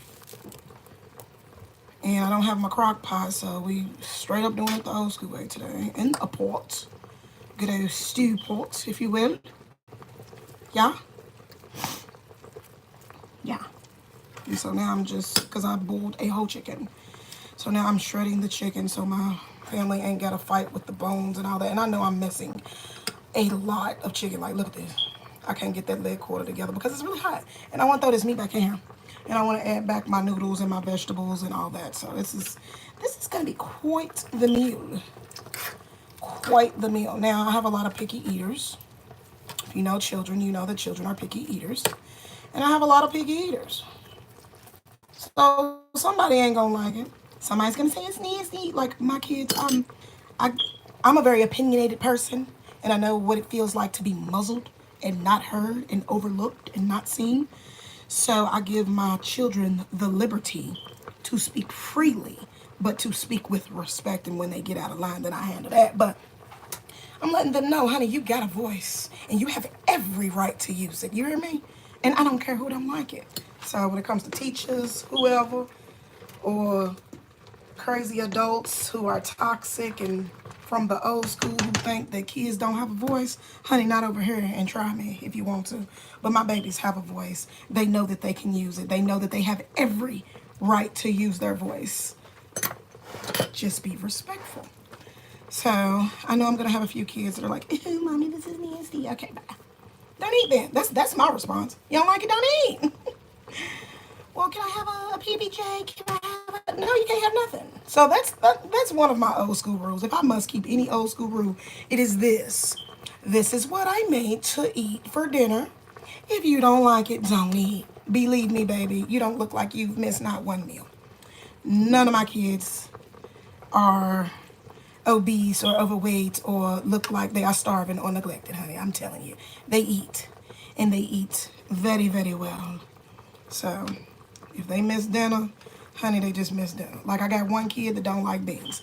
And I don't have my crock pot, so we straight up doing it the old school way today. In a pot. Good old stew pot, if you will. Yeah? Yeah. And so now I'm just, because I boiled a whole chicken. So now I'm shredding the chicken so my family ain't got to fight with the bones and all that. And I know I'm missing a lot of chicken. Like, look at this. I can't get that leg quarter together because it's really hot. And I want to throw this meat back in here. And I want to add back my noodles and my vegetables and all that. So this is going to be quite the meal. Quite the meal. Now, I have a lot of picky eaters. If you know children, you know that children are picky eaters. And I have a lot of picky eaters. So somebody ain't going to like it. Somebody's going to say it's nasty. Like my kids, I'm a very opinionated person. And I know what it feels like to be muzzled and not heard and overlooked and not seen. So I give my children the liberty to speak freely, but to speak with respect. And when they get out of line, then I handle that. But I'm letting them know, honey, you got a voice and you have every right to use it. You hear me? And I don't care who don't like it. So when it comes to teachers, whoever, or crazy adults who are toxic and from the old school who think that kids don't have a voice, honey, not over here, and try me if you want to. But my babies have a voice. They know that they can use it. They know that they have every right to use their voice. Just be respectful. So I know I'm gonna have a few kids that are like, "Ew, mommy, this is nasty." Okay, bye. Don't eat then. That's my response. You don't like it, don't eat. Well, can I have a PBJ? Can I have a... No, you can't have nothing. So that's one of my old school rules. If I must keep any old school rule, it is this. This is what I made to eat for dinner. If you don't like it, don't eat. Believe me, baby, you don't look like you've missed not one meal. None of my kids are obese or overweight or look like they are starving or neglected, honey. I'm telling you. They eat. And they eat very, very well. So... if they miss dinner, honey, they just miss dinner. Like I got one kid that don't like beans.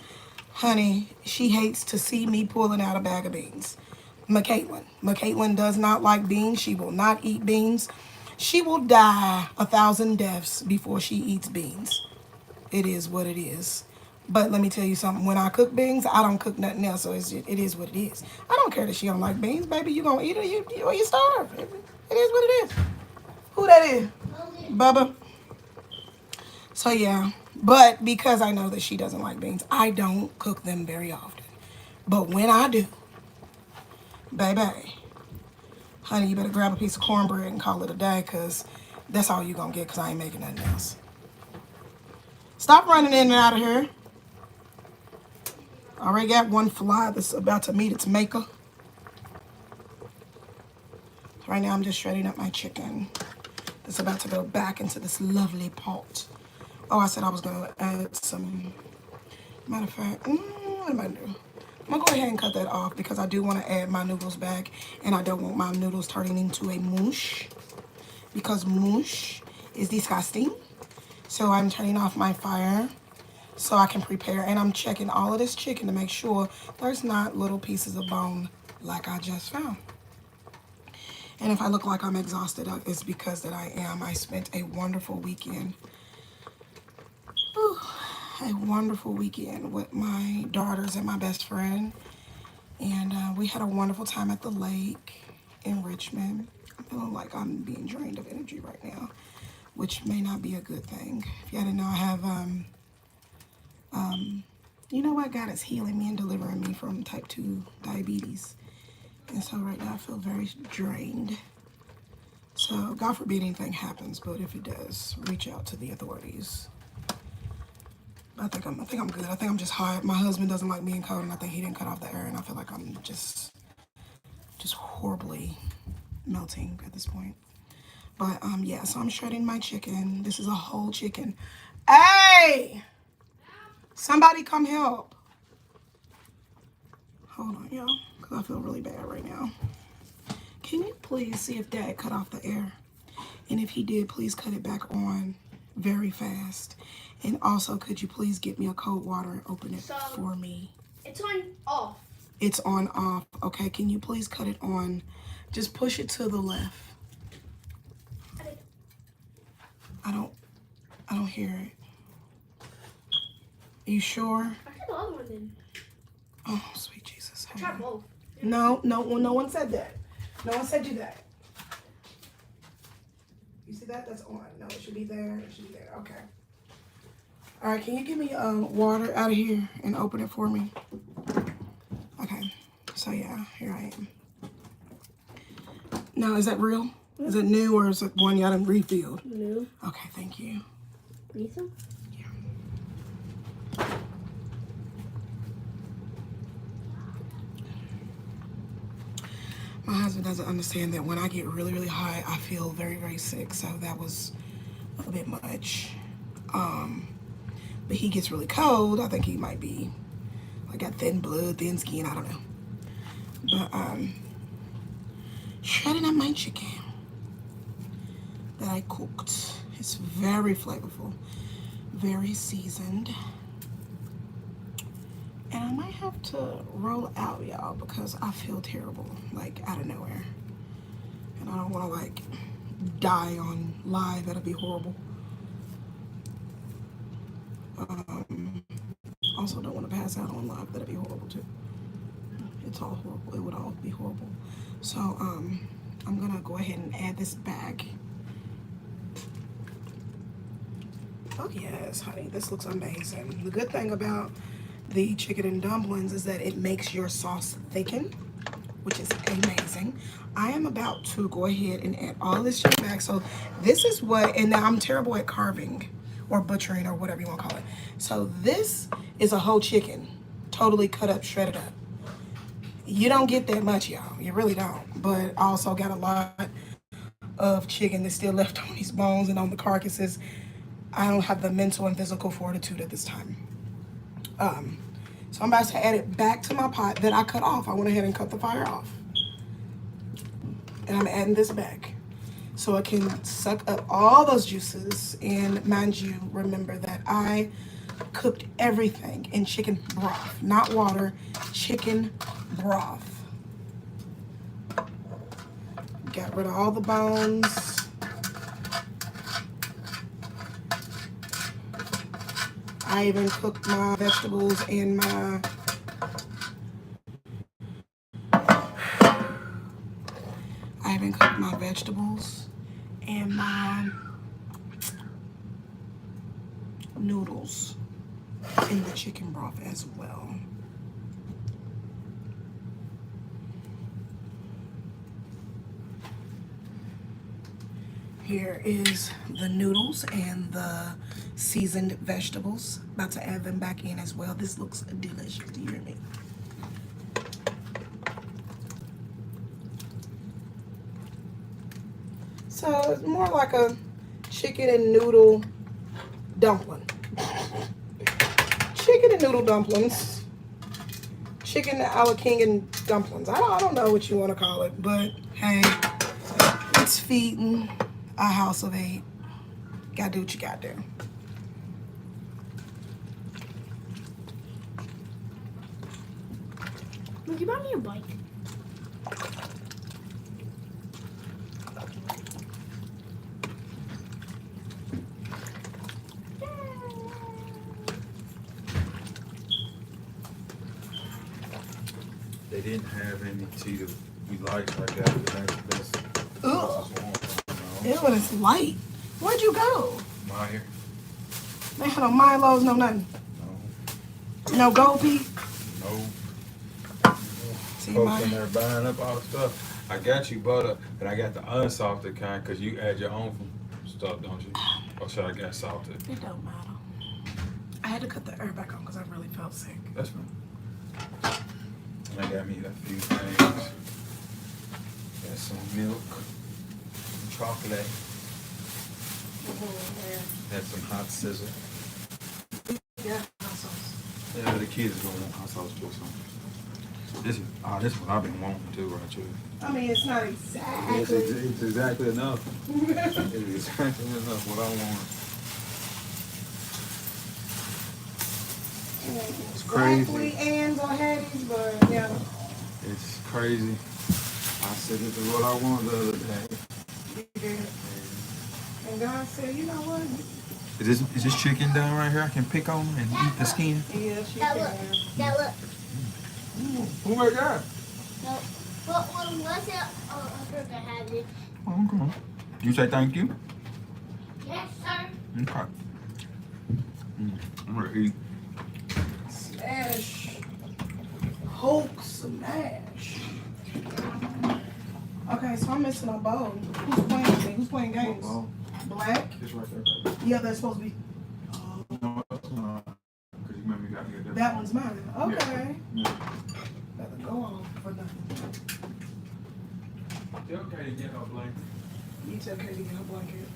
Honey, she hates to see me pulling out a bag of beans. McCaitlin does not like beans. She will not eat beans. She will die 1,000 deaths before she eats beans. It is what it is. But let me tell you something. When I cook beans, I don't cook nothing else. So it is what it is. I don't care that she don't like beans. Baby, you going to eat it or you starve. It is what it is. Who that is? Bubba. So yeah, but because I know that she doesn't like beans, I don't cook them very often. But when I do, baby, honey, you better grab a piece of cornbread and call it a day, because that's all you're going to get, because I ain't making nothing else. Stop running in and out of here. I already got one fly that's about to meet its maker. Right now I'm just shredding up my chicken. That's about to go back into this lovely pot. Oh, I said I was going to add some, matter of fact, what am I going to do? I'm going to go ahead and cut that off because I do want to add my noodles back, and I don't want my noodles turning into a mush, because mush is disgusting. So I'm turning off my fire so I can prepare, and I'm checking all of this chicken to make sure there's not little pieces of bone like I just found. And if I look like I'm exhausted, it's because that I am. I spent a wonderful weekend. A wonderful weekend with my daughters and my best friend, and we had a wonderful time at the lake in Richmond. I'm feeling like I'm being drained of energy right now, which may not be a good thing. If you didn't know, I have you know what, God is healing me and delivering me from type 2 diabetes, and so right now I feel very drained. So God forbid anything happens, but if it does, reach out to the authorities. I think I'm good. I think I'm just hot. My husband doesn't like being cold, and I think he didn't cut off the air, and I feel like I'm just horribly melting at this point. But yeah, so I'm shredding my chicken. This is a whole chicken. Hey! Somebody come help. Hold on, y'all, because I feel really bad right now. Can you please see if Dad cut off the air? And if he did, please cut it back on very fast. And also, could you please get me a cold water and open it for me? It's on off. It's on off. Okay, can you please cut it on? Just push it to the left. I don't hear it. Are you sure? I tried the other one then. Oh, sweet Jesus. I tried both. No one said that. No one said you that. You see that? That's on. No, it should be there. It should be there. Okay. All right, can you give me water out of here and open it for me? Okay. So yeah, here I am. Now, is that real? Is it new or is it one y'all done refilled? New. Okay, thank you. Need some? My husband doesn't understand that when I get really, really high, I feel very, very sick. So that was a bit much. But he gets really cold. I think he might be, like, got thin blood, thin skin. I don't know. But shredding up my chicken that I cooked. It's very flavorful, very seasoned. And I might have to roll out, y'all, because I feel terrible, like, out of nowhere. And I don't want to, like, die on live. That'll be horrible. Also don't want to pass out on live. That'll be horrible, too. It's all horrible. It would all be horrible. So, I'm going to go ahead and add this back. Oh, yes, honey. This looks amazing. The good thing about the chicken and dumplings is that it makes your sauce thicken, which is amazing. I am about to go ahead and add all this shit back. So this is what, and now I'm terrible at carving or butchering or whatever you want to call it. So this is a whole chicken, totally cut up, shredded up. You don't get that much, y'all. You really don't. But I also got a lot of chicken that's still left on these bones and on the carcasses. I don't have the mental and physical fortitude at this time. So I'm about to add it back to my pot that I cut off. I went ahead and cut the fire off. And I'm adding this back so it can suck up all those juices. And mind you, remember that I cooked everything in chicken broth, not water, chicken broth. Got rid of all the bones. I even cooked my vegetables and my noodles in the chicken broth as well. Here is the noodles and the seasoned vegetables. About to add them back in as well. This looks delicious. Do you hear me? So it's more like a chicken and noodle dumpling. Chicken and noodle dumplings. Chicken a la king and dumplings. I don't know what you want to call it, but hey, it's feeding a house of 8. Gotta do what you gotta do. Would you buy me a bike? They didn't have any tea that we liked like that. Ugh. Ew, it's light. Where'd you go? My here. They had no Milos, no nothing. No. No Gold Pea. No. See, Folks in there buying up all the stuff. I got you butter, and I got the unsalted kind because you add your own stuff, don't you? Or should I get salted? It don't matter. I had to cut the air back on because I really felt sick. That's fine. And I got me a few things. Got some milk, chocolate. Had some hot scissor. Yeah, hot sauce. Yeah, the kids is gonna want hot sauce too. So this is this is what I've been wanting too, right here. I mean, it's not exactly. It's exactly enough. It's exactly enough what I want. It's crazy. Ands or Hatties, but yeah. It's crazy. I said this is what I wanted the other day. You did. And God said, you know what? Is this chicken done right here? I can pick on and eat the skin. Yeah, she That can. look. That look. Oh my God. No. Well, what's it? Oh, I forgot I had it. Oh, come on. You say thank you? Yes, sir. Okay. I'm gonna eat. Smash. Hulk smash. Okay, so I'm missing a bowl. Who's playing with me? Who's playing games? Oh, Black? it's right there. Yeah, that's supposed to be. No, that's not. Because you remember you got to get That one's mine. Okay. Yeah. Better go on for nothing. It's okay to get her blanket. You tell Katie to get her blanket.